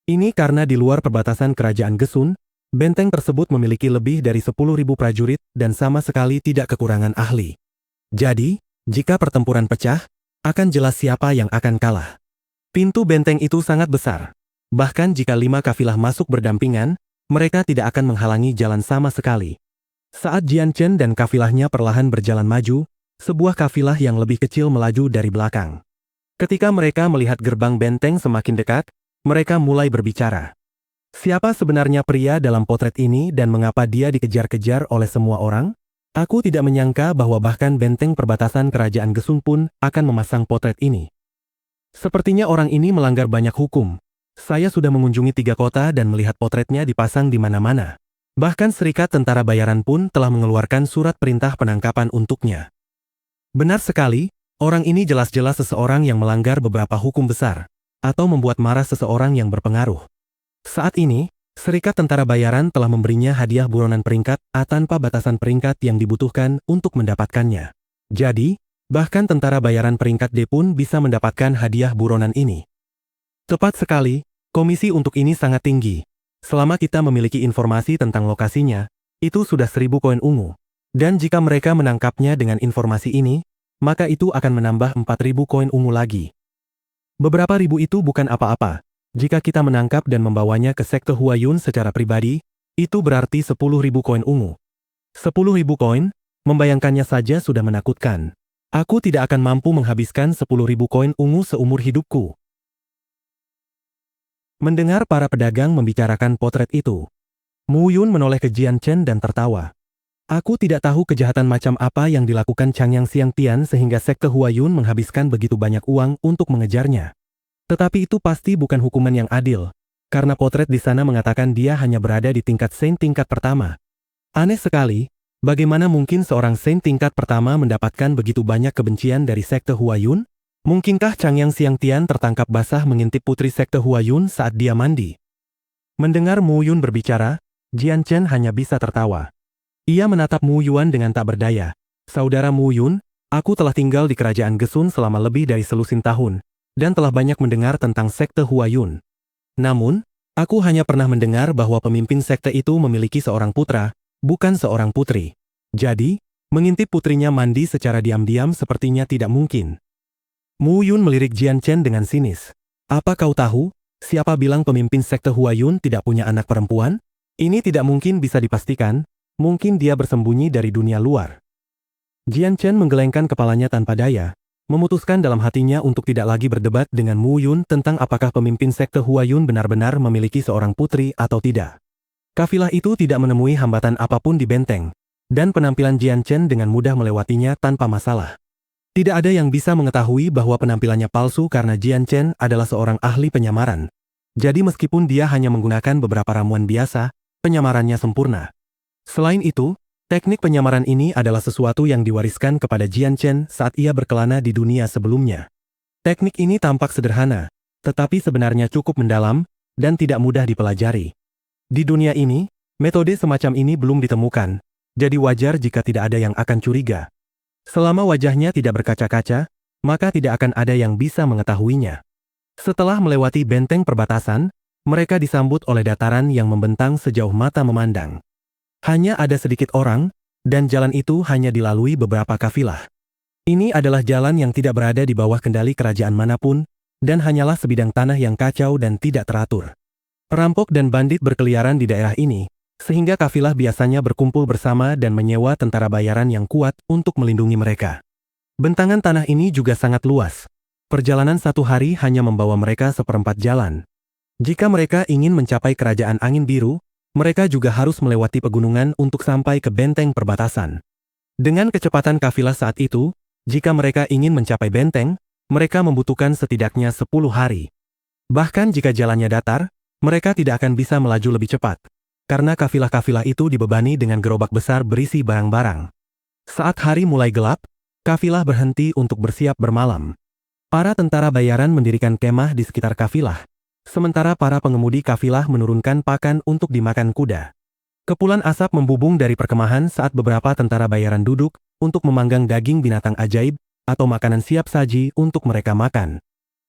Ini karena di luar perbatasan kerajaan Gesun, benteng tersebut memiliki lebih dari 10.000 prajurit dan sama sekali tidak kekurangan ahli. Jadi, jika pertempuran pecah, akan jelas siapa yang akan kalah. Pintu benteng itu sangat besar. Bahkan jika 5 kafilah masuk berdampingan, mereka tidak akan menghalangi jalan sama sekali. Saat Jian Chen dan kafilahnya perlahan berjalan maju, sebuah kafilah yang lebih kecil melaju dari belakang. Ketika mereka melihat gerbang benteng semakin dekat, mereka mulai berbicara. Siapa sebenarnya pria dalam potret ini dan mengapa dia dikejar-kejar oleh semua orang? Aku tidak menyangka bahwa bahkan benteng perbatasan kerajaan Gesun pun akan memasang potret ini. Sepertinya orang ini melanggar banyak hukum. Saya sudah mengunjungi 3 kota dan melihat potretnya dipasang di mana-mana. Bahkan Serikat Tentara Bayaran pun telah mengeluarkan surat perintah penangkapan untuknya. Benar sekali, orang ini jelas-jelas seseorang yang melanggar beberapa hukum besar, atau membuat marah seseorang yang berpengaruh. Saat ini, Serikat Tentara Bayaran telah memberinya hadiah buronan peringkat A tanpa batasan peringkat yang dibutuhkan untuk mendapatkannya. Jadi, bahkan Tentara Bayaran peringkat D pun bisa mendapatkan hadiah buronan ini. Tepat sekali, komisi untuk ini sangat tinggi. Selama kita memiliki informasi tentang lokasinya, itu sudah 1000 koin ungu. Dan jika mereka menangkapnya dengan informasi ini, maka itu akan menambah 4000 koin ungu lagi. Beberapa ribu itu bukan apa-apa. Jika kita menangkap dan membawanya ke sekte Huayun secara pribadi, itu berarti 10.000 koin ungu. 10.000 koin, membayangkannya saja sudah menakutkan. Aku tidak akan mampu menghabiskan 10.000 koin ungu seumur hidupku. Mendengar para pedagang membicarakan potret itu, Mu Yun menoleh ke Jian Chen dan tertawa. Aku tidak tahu kejahatan macam apa yang dilakukan Changyang Xiangtian sehingga sekte Huayun menghabiskan begitu banyak uang untuk mengejarnya. Tetapi itu pasti bukan hukuman yang adil, karena potret di sana mengatakan dia hanya berada di tingkat Saint tingkat pertama. Aneh sekali, bagaimana mungkin seorang Saint tingkat pertama mendapatkan begitu banyak kebencian dari sekte Huayun? Mungkinkah Changyang Xiangtian tertangkap basah mengintip putri sekte Huayun saat dia mandi? Mendengar Mu Yun berbicara, Jian Chen hanya bisa tertawa. Ia menatap Mu Yuan dengan tak berdaya. Saudara Mu Yun, aku telah tinggal di kerajaan Gesun selama lebih dari selusin tahun, dan telah banyak mendengar tentang sekte Huayun. Namun, aku hanya pernah mendengar bahwa pemimpin sekte itu memiliki seorang putra, bukan seorang putri. Jadi, mengintip putrinya mandi secara diam-diam sepertinya tidak mungkin. Mu Yun melirik Jian Chen dengan sinis. Apa kau tahu, siapa bilang pemimpin sekte Huayun tidak punya anak perempuan? Ini tidak mungkin bisa dipastikan, mungkin dia bersembunyi dari dunia luar. Jian Chen menggelengkan kepalanya tanpa daya, memutuskan dalam hatinya untuk tidak lagi berdebat dengan Mu Yun tentang apakah pemimpin sekte Huayun benar-benar memiliki seorang putri atau tidak. Kafilah itu tidak menemui hambatan apapun di benteng, dan penampilan Jian Chen dengan mudah melewatinya tanpa masalah. Tidak ada yang bisa mengetahui bahwa penampilannya palsu karena Jian Chen adalah seorang ahli penyamaran. Jadi meskipun dia hanya menggunakan beberapa ramuan biasa, penyamarannya sempurna. Selain itu, teknik penyamaran ini adalah sesuatu yang diwariskan kepada Jian Chen saat ia berkelana di dunia sebelumnya. Teknik ini tampak sederhana, tetapi sebenarnya cukup mendalam dan tidak mudah dipelajari. Di dunia ini, metode semacam ini belum ditemukan, jadi wajar jika tidak ada yang akan curiga. Selama wajahnya tidak berkaca-kaca, maka tidak akan ada yang bisa mengetahuinya. Setelah melewati benteng perbatasan, mereka disambut oleh dataran yang membentang sejauh mata memandang. Hanya ada sedikit orang, dan jalan itu hanya dilalui beberapa kafilah. Ini adalah jalan yang tidak berada di bawah kendali kerajaan manapun, dan hanyalah sebidang tanah yang kacau dan tidak teratur. Perampok dan bandit berkeliaran di daerah ini, sehingga kafilah biasanya berkumpul bersama dan menyewa tentara bayaran yang kuat untuk melindungi mereka. Bentangan tanah ini juga sangat luas. Perjalanan 1 hari hanya membawa mereka seperempat jalan. Jika mereka ingin mencapai kerajaan Angin Biru, mereka juga harus melewati pegunungan untuk sampai ke benteng perbatasan. Dengan kecepatan kafilah saat itu, jika mereka ingin mencapai benteng, mereka membutuhkan setidaknya 10 hari. Bahkan jika jalannya datar, mereka tidak akan bisa melaju lebih cepat, karena kafilah-kafilah itu dibebani dengan gerobak besar berisi barang-barang. Saat hari mulai gelap, kafilah berhenti untuk bersiap bermalam. Para tentara bayaran mendirikan kemah di sekitar kafilah, sementara para pengemudi kafilah menurunkan pakan untuk dimakan kuda. Kepulan asap membubung dari perkemahan saat beberapa tentara bayaran duduk untuk memanggang daging binatang ajaib atau makanan siap saji untuk mereka makan.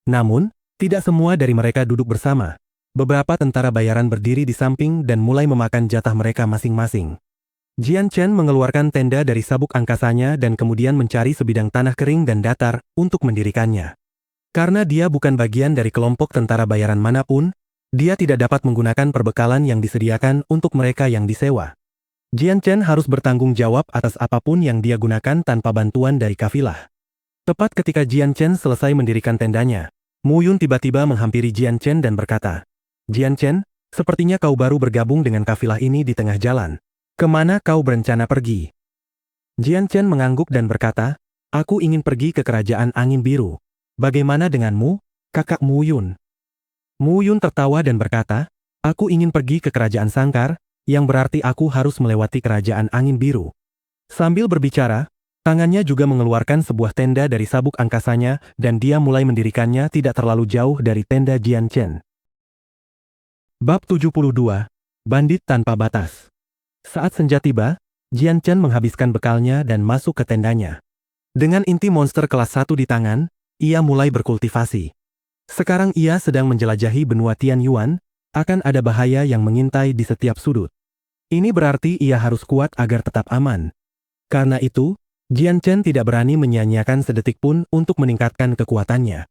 Namun, tidak semua dari mereka duduk bersama. Beberapa tentara bayaran berdiri di samping dan mulai memakan jatah mereka masing-masing. Jian Chen mengeluarkan tenda dari sabuk angkasanya dan kemudian mencari sebidang tanah kering dan datar untuk mendirikannya. Karena dia bukan bagian dari kelompok tentara bayaran manapun, dia tidak dapat menggunakan perbekalan yang disediakan untuk mereka yang disewa. Jian Chen harus bertanggung jawab atas apapun yang dia gunakan tanpa bantuan dari kafilah. Tepat ketika Jian Chen selesai mendirikan tendanya, Mu Yun tiba-tiba menghampiri Jian Chen dan berkata, "Jian Chen, sepertinya kau baru bergabung dengan kafilah ini di tengah jalan. Kemana kau berencana pergi?" Jian Chen mengangguk dan berkata, "Aku ingin pergi ke kerajaan angin biru. Bagaimana denganmu, kakak Mu Yun?" Mu Yun tertawa dan berkata, "Aku ingin pergi ke kerajaan Sangkar, yang berarti aku harus melewati kerajaan angin biru." Sambil berbicara, tangannya juga mengeluarkan sebuah tenda dari sabuk angkasanya dan dia mulai mendirikannya tidak terlalu jauh dari tenda Jian Chen. Bab 72. Bandit Tanpa Batas. Saat senja tiba, Jian Chen menghabiskan bekalnya dan masuk ke tendanya. Dengan inti monster kelas 1 di tangan, ia mulai berkultivasi. Sekarang ia sedang menjelajahi benua Tianyuan, akan ada bahaya yang mengintai di setiap sudut. Ini berarti ia harus kuat agar tetap aman. Karena itu, Jian Chen tidak berani menyia-nyiakan sedetik pun untuk meningkatkan kekuatannya.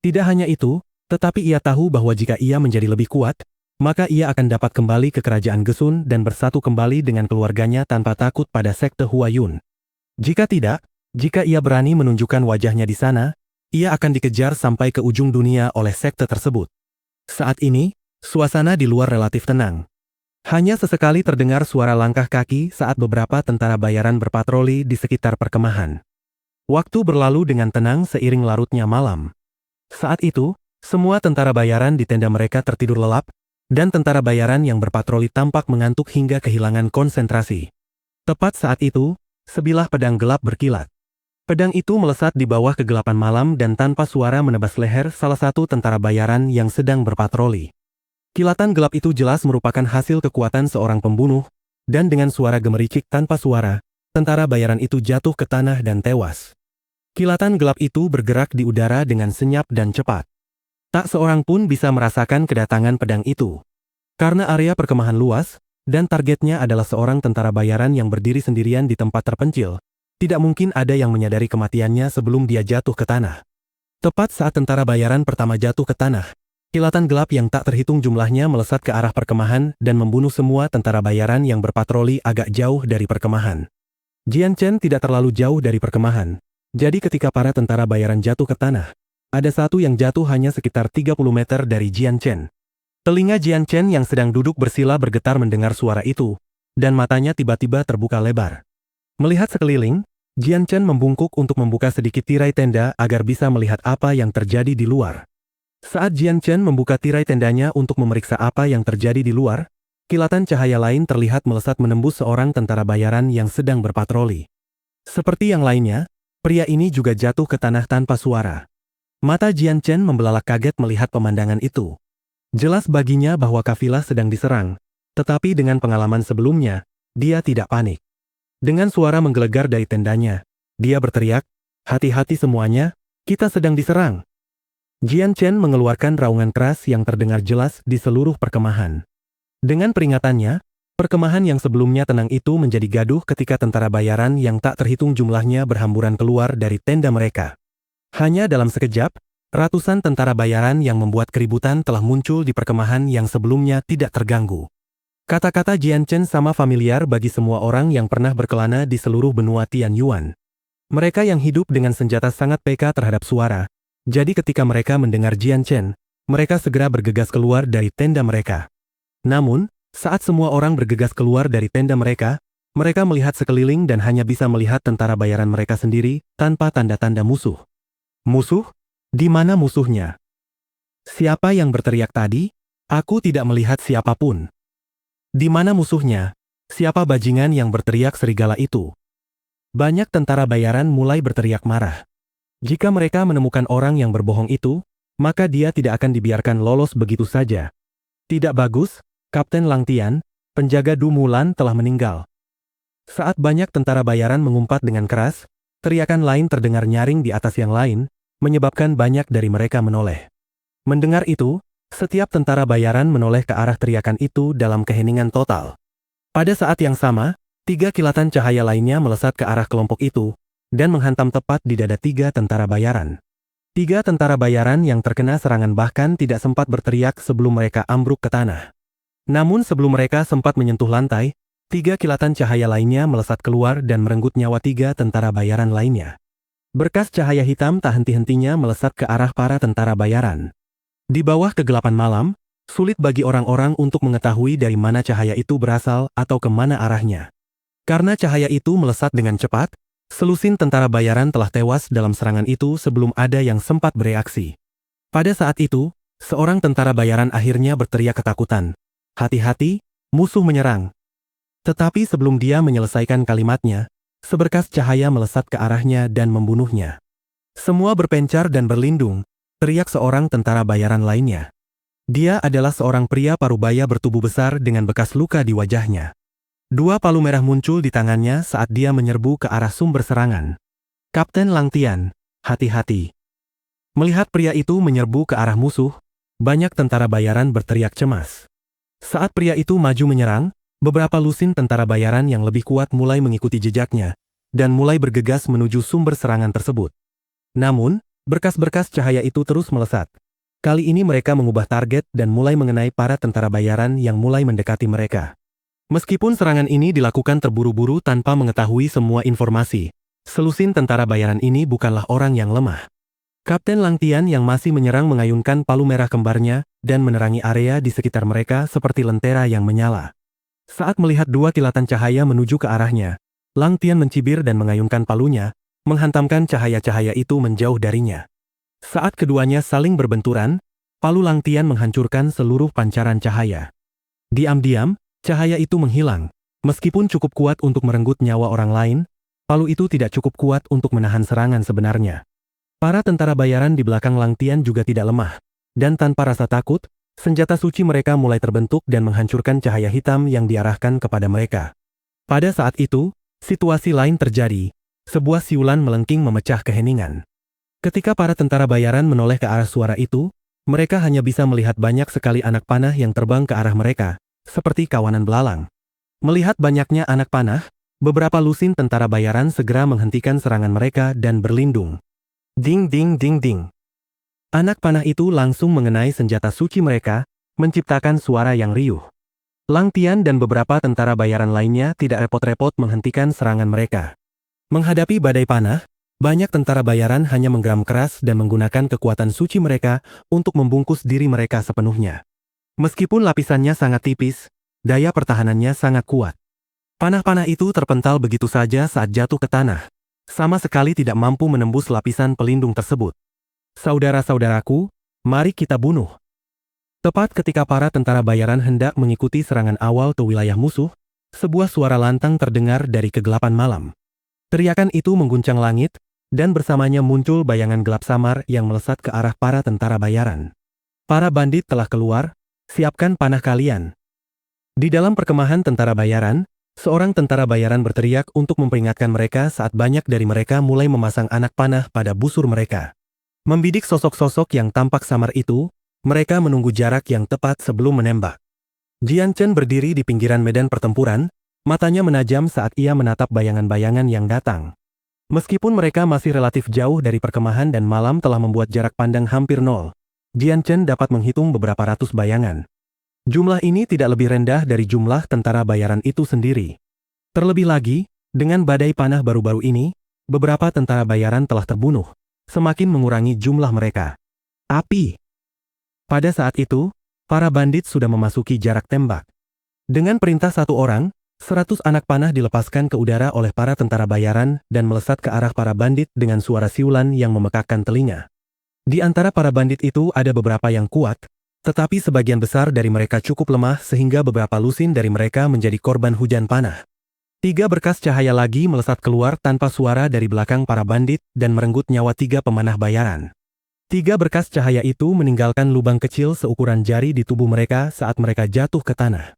Tidak hanya itu, tetapi ia tahu bahwa jika ia menjadi lebih kuat, maka ia akan dapat kembali ke kerajaan Gesun dan bersatu kembali dengan keluarganya tanpa takut pada sekte Huayun. Jika tidak, jika ia berani menunjukkan wajahnya di sana, ia akan dikejar sampai ke ujung dunia oleh sekte tersebut. Saat ini, suasana di luar relatif tenang. Hanya sesekali terdengar suara langkah kaki saat beberapa tentara bayaran berpatroli di sekitar perkemahan. Waktu berlalu dengan tenang seiring larutnya malam. Saat itu, semua tentara bayaran di tenda mereka tertidur lelap, dan tentara bayaran yang berpatroli tampak mengantuk hingga kehilangan konsentrasi. Tepat saat itu, sebilah pedang gelap berkilat. Pedang itu melesat di bawah kegelapan malam dan tanpa suara menebas leher salah satu tentara bayaran yang sedang berpatroli. Kilatan gelap itu jelas merupakan hasil kekuatan seorang pembunuh, dan dengan suara gemericik tanpa suara, tentara bayaran itu jatuh ke tanah dan tewas. Kilatan gelap itu bergerak di udara dengan senyap dan cepat. Tak seorang pun bisa merasakan kedatangan pedang itu. Karena area perkemahan luas, dan targetnya adalah seorang tentara bayaran yang berdiri sendirian di tempat terpencil, tidak mungkin ada yang menyadari kematiannya sebelum dia jatuh ke tanah. Tepat saat tentara bayaran pertama jatuh ke tanah, kilatan gelap yang tak terhitung jumlahnya melesat ke arah perkemahan dan membunuh semua tentara bayaran yang berpatroli agak jauh dari perkemahan. Jian Chen tidak terlalu jauh dari perkemahan, jadi ketika para tentara bayaran jatuh ke tanah, ada satu yang jatuh hanya sekitar 30 meter dari Jian Chen. Telinga Jian Chen yang sedang duduk bersila bergetar mendengar suara itu, dan matanya tiba-tiba terbuka lebar. Melihat sekeliling, Jian Chen membungkuk untuk membuka sedikit tirai tenda agar bisa melihat apa yang terjadi di luar. Saat Jian Chen membuka tirai tendanya untuk memeriksa apa yang terjadi di luar, kilatan cahaya lain terlihat melesat menembus seorang tentara bayaran yang sedang berpatroli. Seperti yang lainnya, pria ini juga jatuh ke tanah tanpa suara. Mata Jian Chen membelalak kaget melihat pemandangan itu. Jelas baginya bahwa kafilah sedang diserang, tetapi dengan pengalaman sebelumnya, dia tidak panik. Dengan suara menggelegar dari tendanya, dia berteriak, "Hati-hati semuanya, kita sedang diserang." Jian Chen mengeluarkan raungan keras yang terdengar jelas di seluruh perkemahan. Dengan peringatannya, perkemahan yang sebelumnya tenang itu menjadi gaduh ketika tentara bayaran yang tak terhitung jumlahnya berhamburan keluar dari tenda mereka. Hanya dalam sekejap, ratusan tentara bayaran yang membuat keributan telah muncul di perkemahan yang sebelumnya tidak terganggu. Kata-kata Jian Chen sama familiar bagi semua orang yang pernah berkelana di seluruh benua Tianyuan. Mereka yang hidup dengan senjata sangat peka terhadap suara. Jadi ketika mereka mendengar Jian Chen, mereka segera bergegas keluar dari tenda mereka. Namun, saat semua orang bergegas keluar dari tenda mereka melihat sekeliling dan hanya bisa melihat tentara bayaran mereka sendiri tanpa tanda-tanda musuh. Musuh? Di mana musuhnya? Siapa yang berteriak tadi? Aku tidak melihat siapapun. Di mana musuhnya? Siapa bajingan yang berteriak serigala itu? Banyak tentara bayaran mulai berteriak marah. Jika mereka menemukan orang yang berbohong itu, maka dia tidak akan dibiarkan lolos begitu saja. Tidak bagus, Kapten Lang Tian, penjaga Du Mulan telah meninggal. Saat banyak tentara bayaran mengumpat dengan keras, teriakan lain terdengar nyaring di atas yang lain, menyebabkan banyak dari mereka menoleh. Mendengar itu, setiap tentara bayaran menoleh ke arah teriakan itu dalam keheningan total. Pada saat yang sama, 3 kilatan cahaya lainnya melesat ke arah kelompok itu, dan menghantam tepat di dada 3 tentara bayaran. 3 tentara bayaran yang terkena serangan bahkan tidak sempat berteriak sebelum mereka ambruk ke tanah. Namun sebelum mereka sempat menyentuh lantai, 3 kilatan cahaya lainnya melesat keluar dan merenggut nyawa 3 tentara bayaran lainnya. Berkas cahaya hitam tak henti-hentinya melesat ke arah para tentara bayaran. Di bawah kegelapan malam, sulit bagi orang-orang untuk mengetahui dari mana cahaya itu berasal atau kemana arahnya. Karena cahaya itu melesat dengan cepat, selusin tentara bayaran telah tewas dalam serangan itu sebelum ada yang sempat bereaksi. Pada saat itu, seorang tentara bayaran akhirnya berteriak ketakutan. "Hati-hati, musuh menyerang." Tetapi sebelum dia menyelesaikan kalimatnya, seberkas cahaya melesat ke arahnya dan membunuhnya. "Semua berpencar dan berlindung," teriak seorang tentara bayaran lainnya. Dia adalah seorang pria parubaya bertubuh besar dengan bekas luka di wajahnya. Dua palu merah muncul di tangannya saat dia menyerbu ke arah sumber serangan. "Kapten Langtian, hati-hati." Melihat pria itu menyerbu ke arah musuh, banyak tentara bayaran berteriak cemas. Saat pria itu maju menyerang, beberapa lusin tentara bayaran yang lebih kuat mulai mengikuti jejaknya, dan mulai bergegas menuju sumber serangan tersebut. Namun, berkas-berkas cahaya itu terus melesat. Kali ini mereka mengubah target dan mulai mengenai para tentara bayaran yang mulai mendekati mereka. Meskipun serangan ini dilakukan terburu-buru tanpa mengetahui semua informasi, selusin tentara bayaran ini bukanlah orang yang lemah. Kapten Langtian yang masih menyerang mengayunkan palu merah kembarnya dan menerangi area di sekitar mereka seperti lentera yang menyala. Saat melihat dua kilatan cahaya menuju ke arahnya, Langtian mencibir dan mengayunkan palunya, menghantamkan cahaya-cahaya itu menjauh darinya. Saat keduanya saling berbenturan, palu Langtian menghancurkan seluruh pancaran cahaya. Diam-diam, cahaya itu menghilang. Meskipun cukup kuat untuk merenggut nyawa orang lain, palu itu tidak cukup kuat untuk menahan serangan sebenarnya. Para tentara bayaran di belakang Langtian juga tidak lemah, dan tanpa rasa takut, senjata suci mereka mulai terbentuk dan menghancurkan cahaya hitam yang diarahkan kepada mereka. Pada saat itu, situasi lain terjadi. Sebuah siulan melengking memecah keheningan. Ketika para tentara bayaran menoleh ke arah suara itu, mereka hanya bisa melihat banyak sekali anak panah yang terbang ke arah mereka, seperti kawanan belalang. Melihat banyaknya anak panah, beberapa lusin tentara bayaran segera menghentikan serangan mereka dan berlindung. Ding ding ding ding. Anak panah itu langsung mengenai senjata suci mereka, menciptakan suara yang riuh. Langtian dan beberapa tentara bayaran lainnya tidak repot-repot menghentikan serangan mereka. Menghadapi badai panah, banyak tentara bayaran hanya menggeram keras dan menggunakan kekuatan suci mereka untuk membungkus diri mereka sepenuhnya. Meskipun lapisannya sangat tipis, daya pertahanannya sangat kuat. Panah-panah itu terpental begitu saja saat jatuh ke tanah, sama sekali tidak mampu menembus lapisan pelindung tersebut. "Saudara-saudaraku, mari kita bunuh." Tepat ketika para tentara bayaran hendak mengikuti serangan awal ke wilayah musuh, sebuah suara lantang terdengar dari kegelapan malam. Teriakan itu mengguncang langit, dan bersamanya muncul bayangan gelap samar yang melesat ke arah para tentara bayaran. "Para bandit telah keluar, siapkan panah kalian." Di dalam perkemahan tentara bayaran, seorang tentara bayaran berteriak untuk memperingatkan mereka saat banyak dari mereka mulai memasang anak panah pada busur mereka. Membidik sosok-sosok yang tampak samar itu, mereka menunggu jarak yang tepat sebelum menembak. Jian Chen berdiri di pinggiran medan pertempuran, matanya menajam saat ia menatap bayangan-bayangan yang datang. Meskipun mereka masih relatif jauh dari perkemahan dan malam telah membuat jarak pandang hampir nol, Jian Chen dapat menghitung beberapa ratus bayangan. Jumlah ini tidak lebih rendah dari jumlah tentara bayaran itu sendiri. Terlebih lagi, dengan badai panah baru-baru ini, beberapa tentara bayaran telah terbunuh, semakin mengurangi jumlah mereka. Api! Pada saat itu, para bandit sudah memasuki jarak tembak. Dengan perintah satu orang, 100 anak panah dilepaskan ke udara oleh para tentara bayaran dan melesat ke arah para bandit dengan suara siulan yang memekakkan telinga. Di antara para bandit itu ada beberapa yang kuat, tetapi sebagian besar dari mereka cukup lemah sehingga beberapa lusin dari mereka menjadi korban hujan panah. 3 berkas cahaya lagi melesat keluar tanpa suara dari belakang para bandit dan merenggut nyawa 3 pemanah bayaran. 3 berkas cahaya itu meninggalkan lubang kecil seukuran jari di tubuh mereka saat mereka jatuh ke tanah.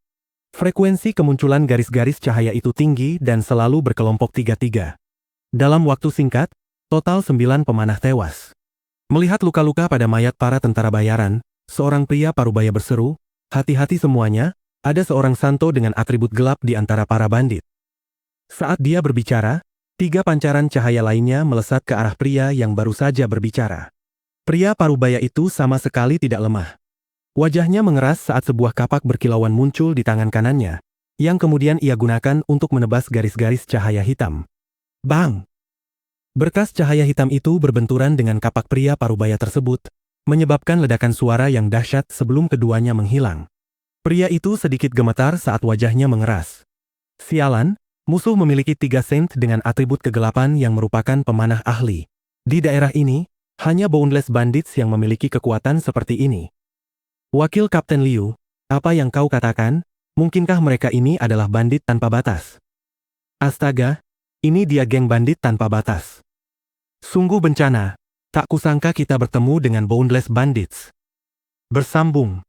Frekuensi kemunculan garis-garis cahaya itu tinggi dan selalu berkelompok 3-3. Dalam waktu singkat, total 9 pemanah tewas. Melihat luka-luka pada mayat para tentara bayaran, seorang pria parubaya berseru, "Hati-hati semuanya, ada seorang santo dengan atribut gelap di antara para bandit." Saat dia berbicara, 3 pancaran cahaya lainnya melesat ke arah pria yang baru saja berbicara. Pria parubaya itu sama sekali tidak lemah. Wajahnya mengeras saat sebuah kapak berkilauan muncul di tangan kanannya, yang kemudian ia gunakan untuk menebas garis-garis cahaya hitam. Bang! Berkas cahaya hitam itu berbenturan dengan kapak pria parubaya tersebut, menyebabkan ledakan suara yang dahsyat sebelum keduanya menghilang. Pria itu sedikit gemetar saat wajahnya mengeras. Sialan, musuh memiliki 3 saint dengan atribut kegelapan yang merupakan pemanah ahli. Di daerah ini, hanya Boundless Bandits yang memiliki kekuatan seperti ini. Wakil Kapten Liu, apa yang kau katakan? Mungkinkah mereka ini adalah bandit tanpa batas? Astaga, ini dia geng bandit tanpa batas. Sungguh bencana, tak kusangka kita bertemu dengan Boundless Bandits. Bersambung.